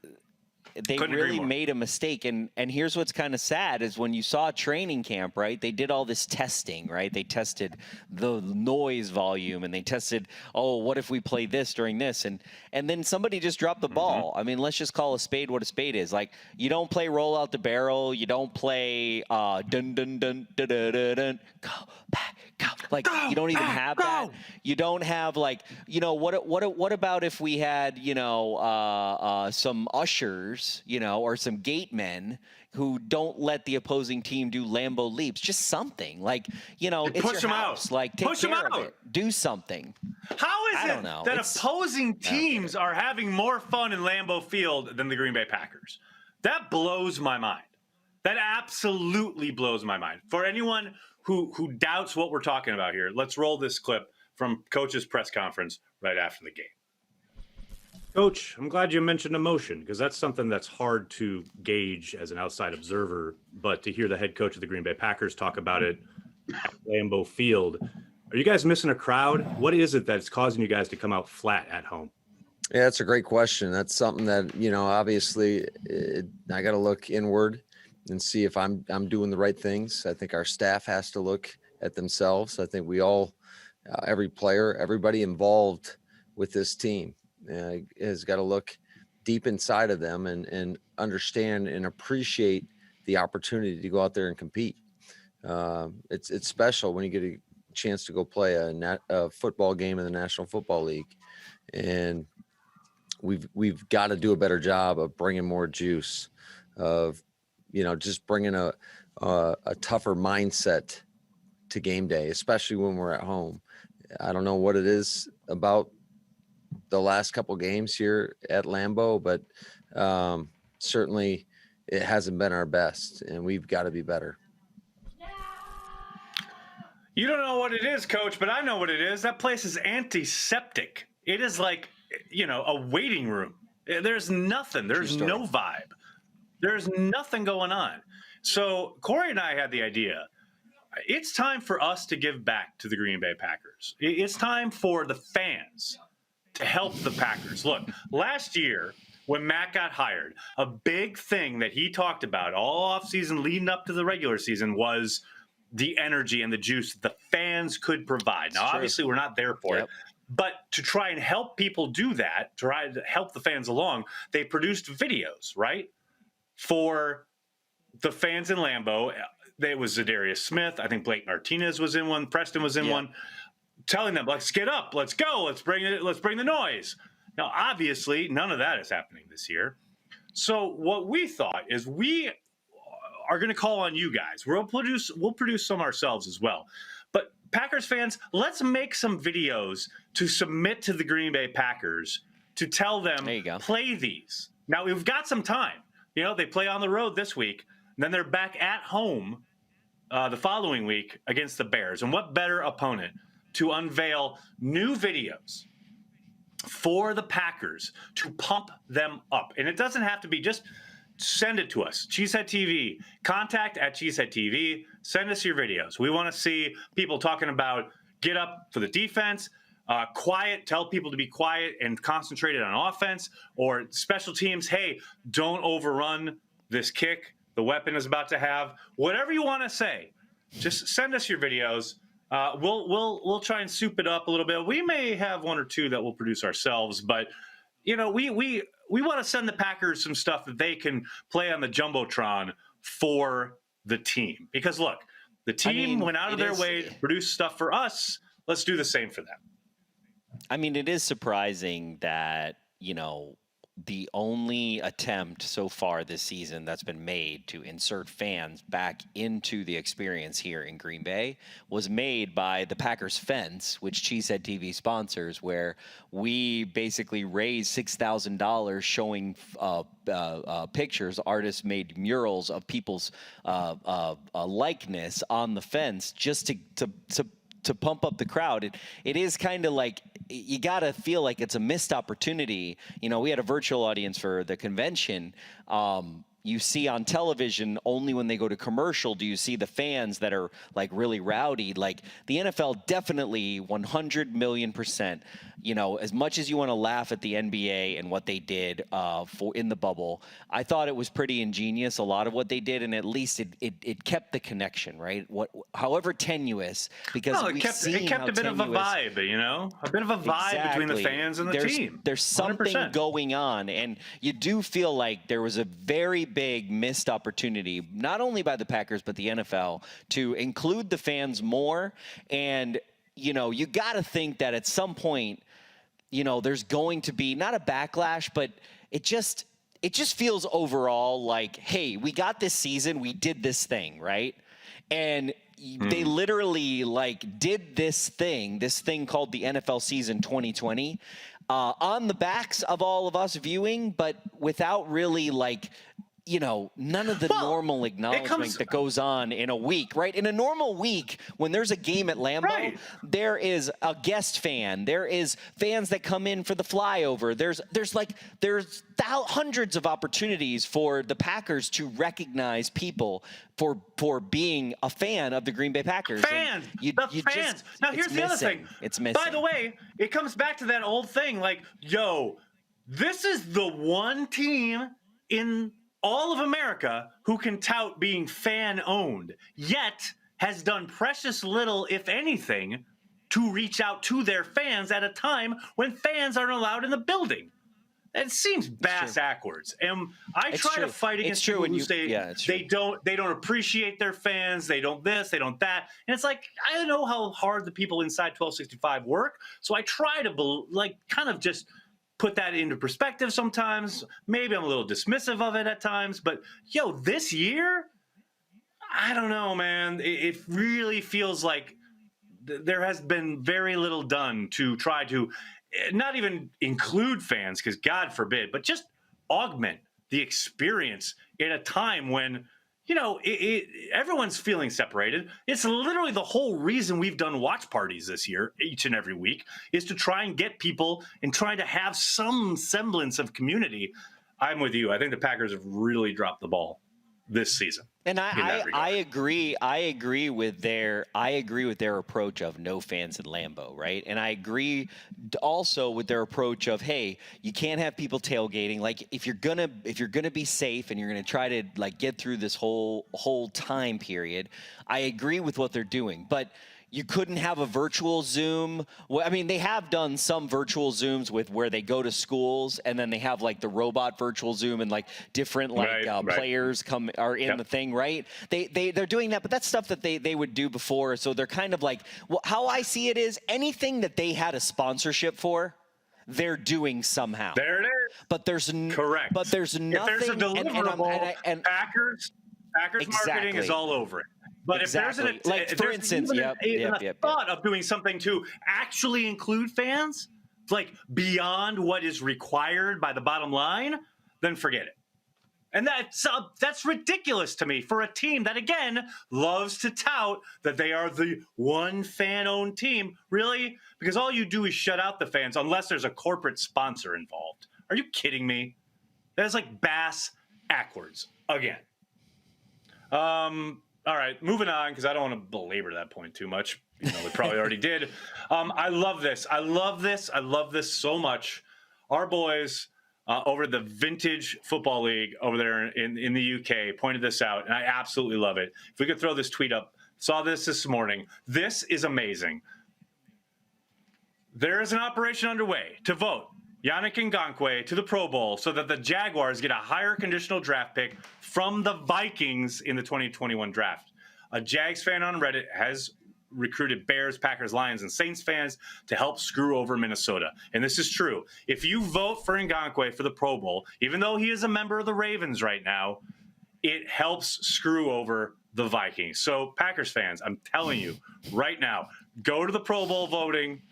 Speaker 1: they
Speaker 5: Couldn't agree
Speaker 1: really
Speaker 5: more.
Speaker 1: made a mistake, and here's what's kind of sad is when you saw training camp, right? They did all this testing, right? They tested the noise volume, and they tested, oh, what if we play this during this, and then somebody just dropped the ball. I mean, let's just call a spade what a spade is. Like, you don't play roll out the barrel, you don't play dun dun dun dun dun dun dun, go back, go. Like, you don't even have that. You don't have, like, you know, what about if we had, you know, some ushers, you know, or some gate men who don't let the opposing team do Lambeau leaps? Just something, like, you know, it's
Speaker 5: push
Speaker 1: your
Speaker 5: them
Speaker 1: house.
Speaker 5: out.
Speaker 1: Like, take
Speaker 5: Push them
Speaker 1: care of
Speaker 5: out.
Speaker 1: it. Do something.
Speaker 5: How is
Speaker 1: I
Speaker 5: it
Speaker 1: don't know.
Speaker 5: that
Speaker 1: It's-
Speaker 5: opposing
Speaker 1: I don't get
Speaker 5: teams are having more fun in Lambeau Field than the Green Bay Packers? That blows my mind. That absolutely blows my mind. For anyone who doubts what we're talking about here, let's roll this clip from Coach's press conference right after the game.
Speaker 8: Coach, I'm glad you mentioned emotion because that's something that's hard to gauge as an outside observer. But to hear the head coach of the Green Bay Packers talk about it at Lambeau Field, are you guys missing a crowd? What is it that's causing you guys to come out flat at home?
Speaker 4: Yeah, that's a great question. That's something that, you know, obviously I got to look inward and see if I'm doing the right things. I think our staff has to look at themselves. I think we all, every player, everybody involved with this team has got to look deep inside of them and understand and appreciate the opportunity to go out there and compete. It's special when you get a chance to go play a football game in the National Football League, and we've got to do a better job of bringing more juice, of, you know, just bringing a tougher mindset to game day, especially when we're at home. I don't know what it is about the last couple games here at Lambeau, but certainly it hasn't been our best, and we've got to be better.
Speaker 5: You don't know what it is, Coach, but I know what it is. That place is antiseptic. It is like, you know, a waiting room. There's nothing. There's no vibe. There's nothing going on. So Corey and I had the idea. It's time for us to give back to the Green Bay Packers. It's time for the fans to help the Packers. Look, last year when Matt got hired, a big thing that he talked about all offseason leading up to the regular season was the energy and the juice that the fans could provide. Now, obviously, we're not there for it. But to try and help people do that, try to help the fans along, they produced videos, right, for the fans in Lambeau. There was Zadarius Smith. I think Blake Martinez was in one. Preston was in one, telling them, let's get up, let's go, let's bring the noise. Now, obviously, none of that is happening this year. So what we thought is we are going to call on you guys. We'll produce some ourselves as well. But Packers fans, let's make some videos to submit to the Green Bay Packers to tell them, play these. Now, we've got some time. You know, they play on the road this week, and then they're back at home the following week against the Bears. And what better opponent to unveil new videos for the Packers to pump them up? And it doesn't have to be just send it to us. Cheesehead TV, contact at Cheesehead TV. Send us your videos. We want to see people talking about get up for the defense, quiet, tell people to be quiet and concentrated on offense, or special teams. Hey, don't overrun this kick the weapon is about to have. Whatever you want to say, just send us your videos. We'll try and soup it up a little bit. We may have one or two that we'll produce ourselves, but you know, we want to send the Packers some stuff that they can play on the Jumbotron for the team. Because look, the team went out of their way to produce stuff for us. Let's do the same for them.
Speaker 1: I mean, it is surprising that, you know, the only attempt so far this season that's been made to insert fans back into the experience here in Green Bay was made by the Packers Fence, which Cheesehead TV sponsors, where we basically raised $6,000 showing pictures, artists made murals of people's likeness on the fence just to to pump up the crowd. It is kind of like you got to feel like it's a missed opportunity. We had a virtual audience for the convention. You see on television only when they go to commercial do you see the fans that are like really rowdy. Like the NFL definitely 100 million %. As much as you want to laugh at the NBA and what they did for in the bubble, I thought it was pretty ingenious, a lot of what they did, and at least it kept the connection, right? However tenuous, because
Speaker 5: it kept a bit of a vibe, a bit of a vibe between the fans and the team.
Speaker 1: There's something
Speaker 5: 100%.
Speaker 1: going on, and you do feel like there was a very big missed opportunity, not only by the Packers but the NFL, to include the fans more. And you got to think that at some point, there's going to be not a backlash, but it just feels overall like, hey, we got this season, we did this thing, right? And they literally did this thing called the NFL season 2020 on the backs of all of us viewing, but without really none of the normal acknowledgement that goes on in a week, right? In a normal week, when there's a game at Lambeau, there is a guest fan. There is fans that come in for the flyover. There's hundreds of opportunities for the Packers to recognize people for being a fan of the Green Bay Packers.
Speaker 5: Fans. Now, here's the other thing.
Speaker 1: It's missing.
Speaker 5: By the way, it comes back to that old thing, this is the one team in all of America who can tout being fan-owned, yet has done precious little, if anything, to reach out to their fans at a time when fans aren't allowed in the building. It seems backwards, and I try to fight against people who say they don't appreciate their fans, they don't this, they don't that, and it's like, I know how hard the people inside 1265 work, so I try to kind of just put that into perspective sometimes. Maybe I'm a little dismissive of it at times, but this year, I don't know, man. It really feels like there has been very little done to try to not even include fans, because God forbid, but just augment the experience at a time when everyone's feeling separated. It's literally the whole reason we've done watch parties this year, each and every week, is to try and get people and try to have some semblance of community. I'm with you. I think the Packers have really dropped the ball this season.
Speaker 1: And I agree with their approach of no fans in Lambeau, right? And I agree also with their approach of, hey, you can't have people tailgating. Like if you're gonna be safe and you're gonna try to get through this whole time period, I agree with what they're doing, but you couldn't have a virtual Zoom. Well, I mean, they have done some virtual Zooms with where they go to schools and then they have the robot virtual Zoom and different players are in the thing, right? They're doing that, but that's stuff that they would do before. So they're kind of how I see it is anything that they had a sponsorship for, they're doing somehow.
Speaker 5: There it is.
Speaker 1: But there's
Speaker 5: correct.
Speaker 1: But there's nothing.
Speaker 5: If there's a deliverable, and Packers marketing is all over it. But if there's
Speaker 1: for instance,
Speaker 5: a thought of doing something to actually include fans, beyond what is required by the bottom line, then forget it. And that's ridiculous to me for a team that, again, loves to tout that they are the one fan-owned team. Really? Because all you do is shut out the fans unless there's a corporate sponsor involved. Are you kidding me? That's bass backwards again. All right, moving on, because I don't want to belabor that point too much. They probably already did. I love this. I love this so much. Our boys over the Vintage Football League over there in the UK pointed this out, and I absolutely love it. If we could throw this tweet up. Saw this morning. This is amazing. There is an operation underway to vote Yannick Ngakoue to the Pro Bowl so that the Jaguars get a higher conditional draft pick from the Vikings in the 2021 draft. A Jags fan on Reddit has recruited Bears, Packers, Lions, and Saints fans to help screw over Minnesota. And this is true. If you vote for Ngakoue for the Pro Bowl, even though he is a member of the Ravens right now, it helps screw over the Vikings. So Packers fans, I'm telling you right now, go to the Pro Bowl voting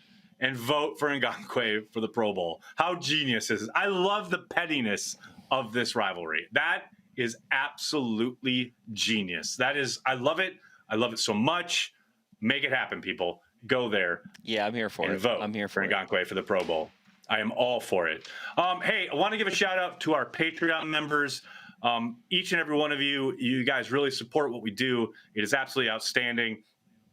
Speaker 5: and vote for Ngakoue for the Pro Bowl. How genius is this? I love the pettiness of this rivalry. That is absolutely genius. I love it. I love it so much. Make it happen, people. go there
Speaker 1: Yeah, I'm here for
Speaker 5: and
Speaker 1: it.
Speaker 5: vote
Speaker 1: I'm here for it.
Speaker 5: Ngakoue for the Pro Bowl. I am all for it. Hey, I want to give a shout out to our Patreon members. Each and every one of you guys really support what we do. It is absolutely outstanding.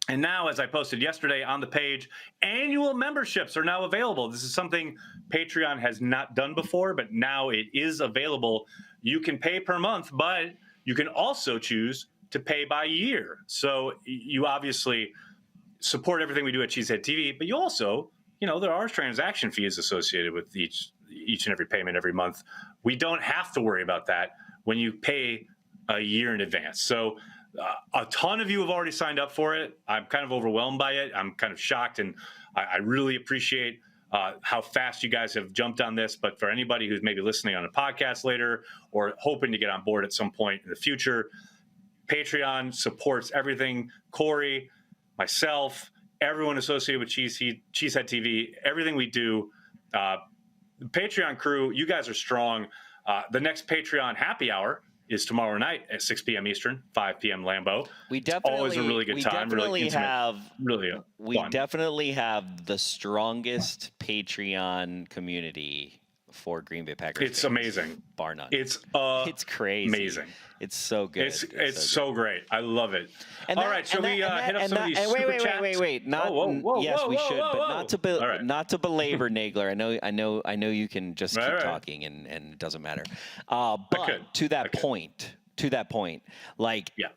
Speaker 5: And now, as I posted yesterday on the page, annual memberships are now available. This is something Patreon has not done before, but now it is available. You can pay per month, but you can also choose to pay by year. So you obviously support everything we do at Cheesehead TV, but you also, there are transaction fees associated with each and every payment every month. We don't have to worry about that when you pay a year in advance. So a ton of you have already signed up for it. I'm kind of overwhelmed by it. I'm kind of shocked, and I really appreciate how fast you guys have jumped on this. But for anybody who's maybe listening on a podcast later or hoping to get on board at some point in the future, Patreon supports everything. Corey, myself, everyone associated with Cheesehead TV, everything we do. The Patreon crew, you guys are strong. The next Patreon happy hour is tomorrow night at 6 p.m. Eastern, 5 p.m. Lambeau.
Speaker 1: We
Speaker 5: It's always a really good time. Really intimate,
Speaker 1: we
Speaker 5: fun.
Speaker 1: definitely have the strongest Patreon community for Green Bay Packers.
Speaker 5: It's
Speaker 1: fans,
Speaker 5: amazing.
Speaker 1: bar none.
Speaker 5: It's
Speaker 1: crazy.
Speaker 5: amazing.
Speaker 1: It's so good.
Speaker 5: It's so great. I love it.
Speaker 1: And
Speaker 5: All right, so we hit up some of these super chats.
Speaker 1: Wait. Not,
Speaker 5: whoa,
Speaker 1: yes,
Speaker 5: whoa,
Speaker 1: we
Speaker 5: whoa,
Speaker 1: should,
Speaker 5: whoa,
Speaker 1: but
Speaker 5: whoa. All right.
Speaker 1: not to belabor Nagler. I know you can just keep
Speaker 5: Right.
Speaker 1: talking and it doesn't matter.
Speaker 5: could.
Speaker 1: But to that point, like,
Speaker 5: Yeah.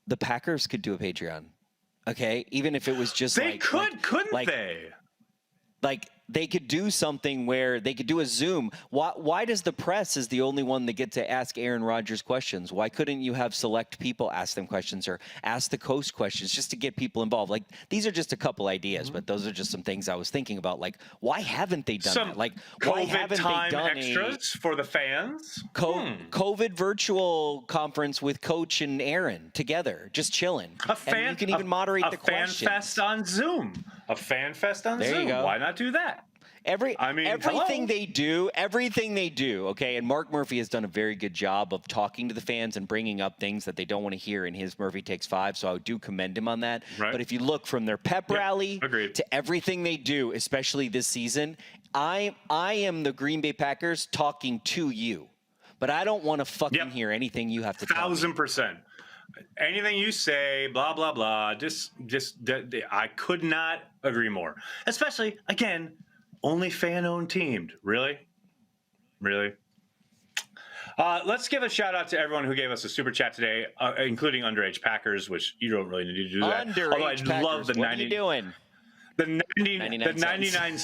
Speaker 1: the Packers could do a Patreon. Okay, even if it was just
Speaker 5: They couldn't they?
Speaker 1: Like they could do something where they could do a Zoom. Why does the press is the only one that get to ask Aaron Rodgers questions? Why couldn't you have select people ask them questions or ask the coach questions just to get people involved? Like these are just a couple ideas, but those are just some things I was thinking about. Like why haven't they done
Speaker 5: Some
Speaker 1: that? Like why
Speaker 5: COVID
Speaker 1: haven't
Speaker 5: time
Speaker 1: they done
Speaker 5: extras for the fans?
Speaker 1: COVID virtual conference with Coach and Aaron together, just chilling? And you can even moderate the questions.
Speaker 5: A fan fest on Zoom. A fan fest on
Speaker 1: There you
Speaker 5: Zoom.
Speaker 1: go.
Speaker 5: Why not do that?
Speaker 1: Everything they do, okay, and Mark Murphy has done a very good job of talking to the fans and bringing up things that they don't want to hear in his Murphy Takes 5, so I do commend him on that.
Speaker 5: Right.
Speaker 1: But if you look from their pep rally
Speaker 5: agreed.
Speaker 1: to everything they do, especially this season, I am the Green Bay Packers talking to you, but I don't want to fucking hear anything you have to tell me.
Speaker 5: 1,000%. Anything you say, blah, blah, blah, I could not agree more. Especially, again, only fan-owned teamed. Really? Let's give a shout-out to everyone who gave us a super chat today, including Underage Packers, which you don't really need to do that.
Speaker 1: Underage
Speaker 5: Although I
Speaker 1: Packers,
Speaker 5: love the
Speaker 1: what are you doing?
Speaker 5: The
Speaker 1: 99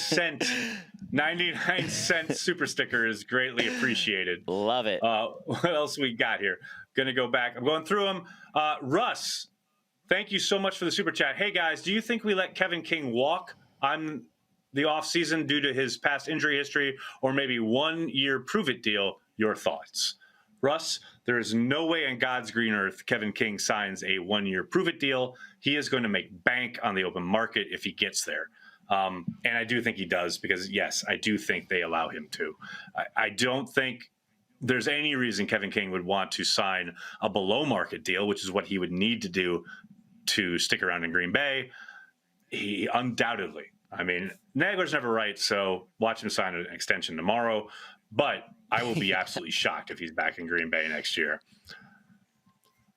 Speaker 5: 99 cent super sticker is greatly appreciated.
Speaker 1: Love it.
Speaker 5: What else we got here? Gonna go back. I'm going through them. Russ, thank you so much for the super chat. Hey guys, do you think we let Kevin King walk on the offseason due to his past injury history, or maybe 1 year prove it deal? Your thoughts? Russ, there is no way in God's green earth Kevin King signs a 1 year prove it deal. He is going to make bank on the open market if he gets there. And I do think he does because, yes, I do think they allow him to. I don't think there's any reason Kevin King would want to sign a below market deal, which is what he would need to do to stick around in Green Bay. He undoubtedly, I mean, Nagler's never right, so watch him sign an extension tomorrow. But I will be absolutely shocked if he's back in Green Bay next year.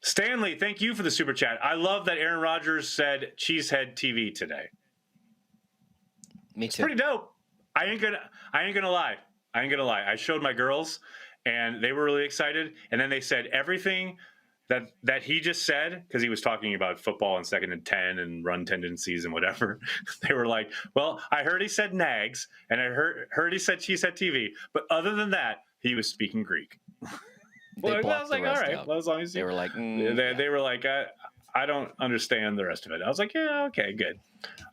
Speaker 5: Stanley, thank you for the super chat. I love that Aaron Rodgers said Cheesehead TV today.
Speaker 1: Me
Speaker 5: It's
Speaker 1: too.
Speaker 5: pretty dope. I ain't gonna lie. I showed my girls, and they were really excited. And then they said everything that he just said, because he was talking about football and 2nd and 10 and run tendencies and whatever. They were like, well, I heard he said nags, and I heard he said Cheesehead TV, but other than that, he was speaking Greek.
Speaker 1: They
Speaker 5: I
Speaker 1: blocked
Speaker 5: was
Speaker 1: the
Speaker 5: like, all
Speaker 1: rest
Speaker 5: right,
Speaker 1: out.
Speaker 5: well, as long as
Speaker 1: They were like,
Speaker 5: they were like, I don't understand the rest of it. I was like, yeah, okay, good.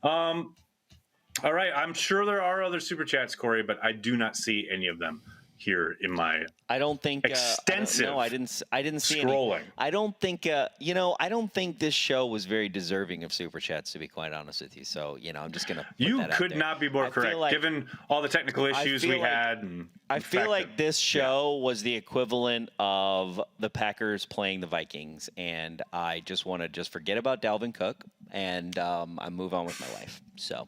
Speaker 5: All right, I'm sure there are other super chats, Corey, but I do not see any of them here in my
Speaker 1: I don't think
Speaker 5: extensive.
Speaker 1: No, I didn't see
Speaker 5: scrolling.
Speaker 1: Any. I don't think I don't think this show was very deserving of super chats, to be quite honest with you. So I'm just gonna.
Speaker 5: You
Speaker 1: that out
Speaker 5: could
Speaker 1: there.
Speaker 5: not be more
Speaker 1: I feel
Speaker 5: correct,
Speaker 1: like-
Speaker 5: given all the technical issues we
Speaker 1: like-
Speaker 5: had. And
Speaker 1: I
Speaker 5: the
Speaker 1: feel
Speaker 5: fact
Speaker 1: like
Speaker 5: that-
Speaker 1: this show was the equivalent of the Packers playing the Vikings, and I just want to just forget about Dalvin Cook and I move on with my life. So,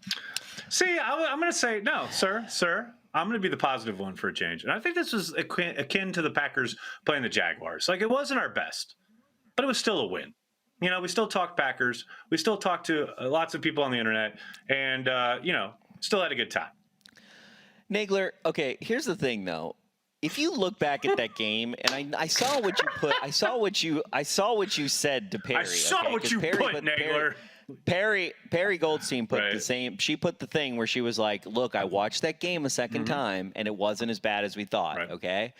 Speaker 5: See, I'm going to say no, sir. I'm going to be the positive one for a change, and I think this was akin to the Packers playing the Jaguars. Like, it wasn't our best, but it was still a win. We still talked Packers. We still talked to lots of people on the internet, and still had a good time.
Speaker 1: Nagler, okay, here's the thing though. If you look back at that game, and I saw what you put, I saw what you said to Perry.
Speaker 5: I saw
Speaker 1: okay?
Speaker 5: what
Speaker 1: 'Cause
Speaker 5: you
Speaker 1: Perry
Speaker 5: put, Nagler.
Speaker 1: Perry Goldstein put
Speaker 5: Right.
Speaker 1: she put the thing where she was like, look, I watched that game a 2nd time and it wasn't as bad as we thought.
Speaker 5: Right.
Speaker 1: Okay.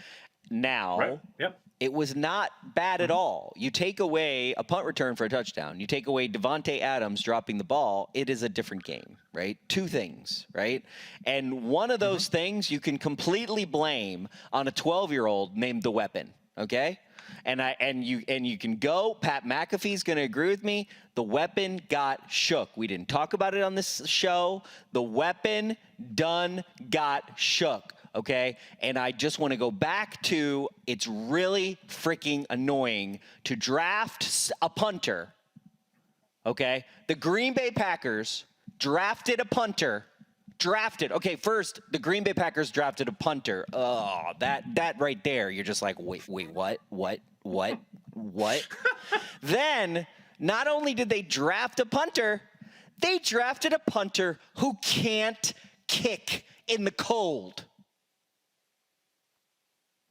Speaker 1: Now
Speaker 5: Right. Yep.
Speaker 1: it was not bad at all. You take away a punt return for a touchdown. You take away Devontae Adams dropping the ball. It is a different game, right? 2 things, right? And one of those things you can completely blame on a 12-year-old named The Weapon, okay? And you can go. Pat McAfee's going to agree with me. The Weapon got shook. We didn't talk about it on this show. The Weapon got shook. Okay, and I just want to go back to, it's really freaking annoying to draft a punter. Okay, the Green Bay Packers drafted a punter. Okay, first the Green Bay Packers drafted a punter. Oh, that right there, you're just like, wait, what? Then, not only did they draft a punter, they drafted a punter who can't kick in the cold.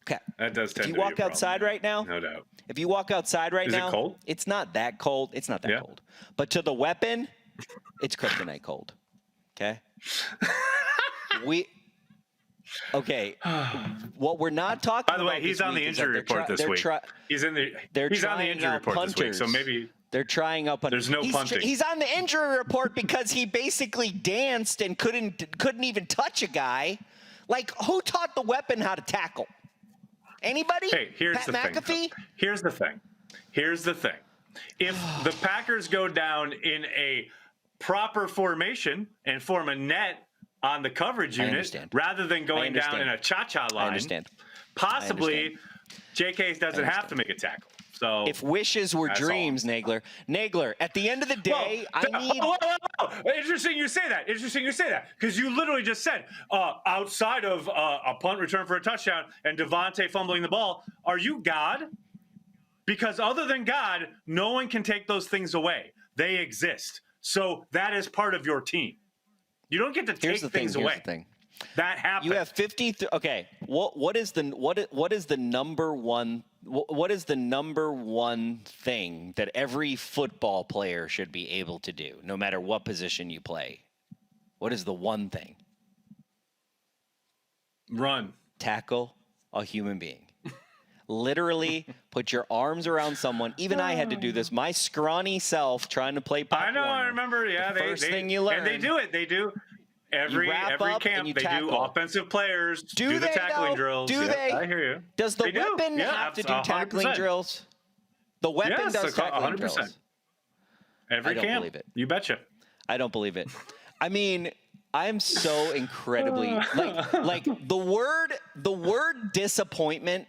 Speaker 1: Okay.
Speaker 5: That does tend
Speaker 1: If you
Speaker 5: to be a
Speaker 1: walk
Speaker 5: problem,
Speaker 1: outside
Speaker 5: yeah.
Speaker 1: right now,
Speaker 5: No doubt.
Speaker 1: if you walk outside right
Speaker 5: Is it
Speaker 1: now,
Speaker 5: cold?
Speaker 1: it's not that cold. It's not that
Speaker 5: Yeah.
Speaker 1: cold. But to the Weapon, it's kryptonite cold. Okay? What we're not talking
Speaker 5: By the
Speaker 1: about
Speaker 5: way, he's
Speaker 1: this
Speaker 5: on the
Speaker 1: week is that
Speaker 5: injury report this week. He's on the
Speaker 1: trying
Speaker 5: injury
Speaker 1: out
Speaker 5: report this week. So
Speaker 1: punters.
Speaker 5: maybe
Speaker 1: They're trying out punters.
Speaker 5: There's no punting.
Speaker 1: He's on the injury report because he basically danced and couldn't even touch a guy. Like, who taught the Weapon how to tackle? Anybody?
Speaker 5: Hey, here's
Speaker 1: Pat
Speaker 5: the
Speaker 1: McAfee?
Speaker 5: thing. Here's the thing. If the Packers go down in a proper formation and form a net on the coverage unit
Speaker 1: understand.
Speaker 5: rather than going down
Speaker 1: understand.
Speaker 5: in a cha-cha line,
Speaker 1: I understand.
Speaker 5: possibly JK doesn't have to make a tackle. So
Speaker 1: If wishes were
Speaker 5: That's all
Speaker 1: dreams,
Speaker 5: I'm
Speaker 1: Nagler, at the end of the day, I need.
Speaker 5: Interesting you say that. Because you literally just said, outside of a punt return for a touchdown and Devontae fumbling the ball, are you God? Because other than God, no one can take those things away. They exist. So that is part of your team. You don't get to take things away.
Speaker 1: Here's the thing.
Speaker 5: That happens.
Speaker 1: You have 50. Okay. What is the number one? What is the number one thing that every football player should be able to do, no matter what position you play? What is the one thing?
Speaker 5: Run.
Speaker 1: Tackle a human being. Literally put your arms around someone. Even I had to do this. My scrawny self trying to play Pop
Speaker 5: I know.
Speaker 1: Warner.
Speaker 5: I remember. Yeah,
Speaker 1: The first thing you learn.
Speaker 5: and they do it. They do. Every
Speaker 1: wrap up
Speaker 5: camp,
Speaker 1: and you
Speaker 5: they do
Speaker 1: tackle.
Speaker 5: offensive players
Speaker 1: Do
Speaker 5: the
Speaker 1: they,
Speaker 5: tackling
Speaker 1: though?
Speaker 5: drills.
Speaker 1: Do
Speaker 5: Yep,
Speaker 1: they?
Speaker 5: I hear you.
Speaker 1: Does the
Speaker 5: They do.
Speaker 1: Weapon
Speaker 5: Yeah,
Speaker 1: have to do
Speaker 5: 100%.
Speaker 1: tackling drills? The Weapon
Speaker 5: Yes,
Speaker 1: does tackling
Speaker 5: 100%.
Speaker 1: drills.
Speaker 5: Every
Speaker 1: I don't
Speaker 5: camp.
Speaker 1: believe it.
Speaker 5: You betcha.
Speaker 1: I don't believe it. I mean, I'm so incredibly like the word disappointment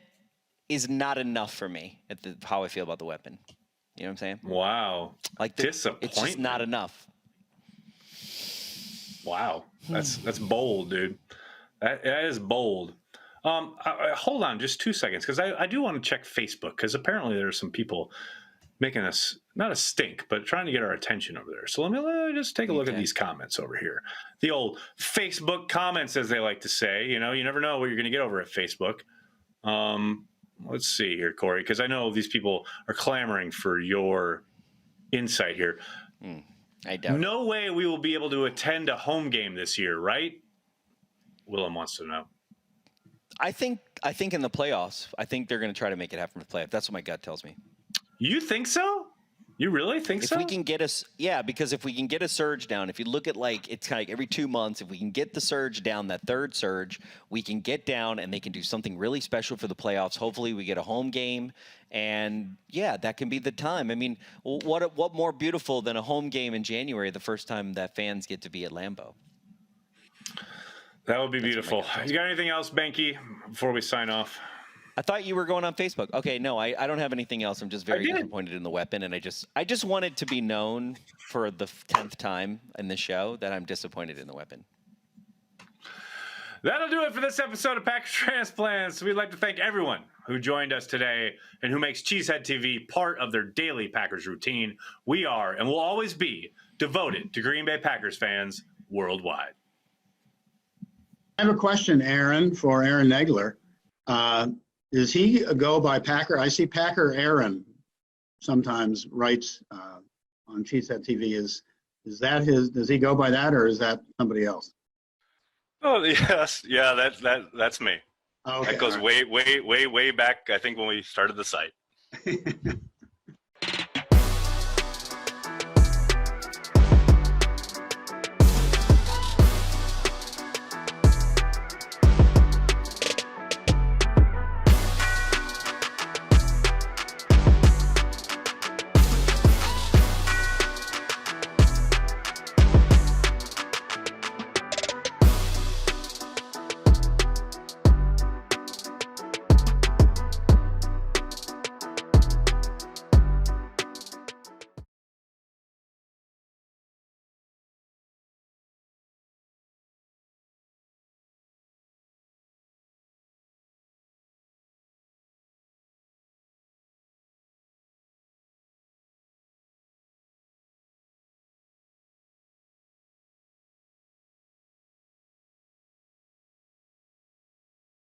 Speaker 1: is not enough for me at how I feel about the Weapon. You know what I'm saying?
Speaker 5: Wow.
Speaker 1: Like it's just not enough.
Speaker 5: Wow. That's bold, dude. That is bold. Hold on just 2 seconds, because I do want to check Facebook, because apparently there are some people making us not a stink, but trying to get our attention over there. So let me just take a look at these comments over here. The old Facebook comments, as they like to say. You know, you never know what you're going to get over at Facebook. Let's see here, Corey, because I know these people are clamoring for your insight here.
Speaker 1: I doubt.
Speaker 5: No way we will be able to attend a home game this year, right? Willem wants to know.
Speaker 1: I think in the playoffs, I think they're going to try to make it happen for the playoff. That's what my gut tells me.
Speaker 5: You think so? You really think
Speaker 1: If
Speaker 5: so?
Speaker 1: we can get us, yeah, because if we can get a surge down, if you look at like, it's kind of like every 2 months, if we can get the surge down, that third surge, we can get down and they can do something really special for the playoffs. Hopefully we get a home game, and yeah, that can be the time. I mean, what more beautiful than a home game in January, the first time that fans get to be at Lambeau?
Speaker 5: That would be beautiful. You got anything else, Behnke, before we sign off?
Speaker 1: I thought you were going on Facebook. Okay, no, I don't have anything else. I'm just very disappointed in the weapon, and I just wanted to be known for the 10th time in the show that I'm disappointed in the weapon.
Speaker 5: That'll do it for this episode of Packers Transplants. We'd like to thank everyone who joined us today and who makes Cheesehead TV part of their daily Packers routine. We are and will always be devoted to Green Bay Packers fans worldwide.
Speaker 9: I have a question, Aaron, for Aaron Nagler. Does he go by Packer? I see Packer Aaron sometimes writes on Cheesehead TV. Is that his? Does he go by that, or is that somebody else?
Speaker 3: Oh yes, yeah, that's me.
Speaker 9: Okay,
Speaker 3: That goes
Speaker 9: all right.
Speaker 3: way back. I think when we started the site.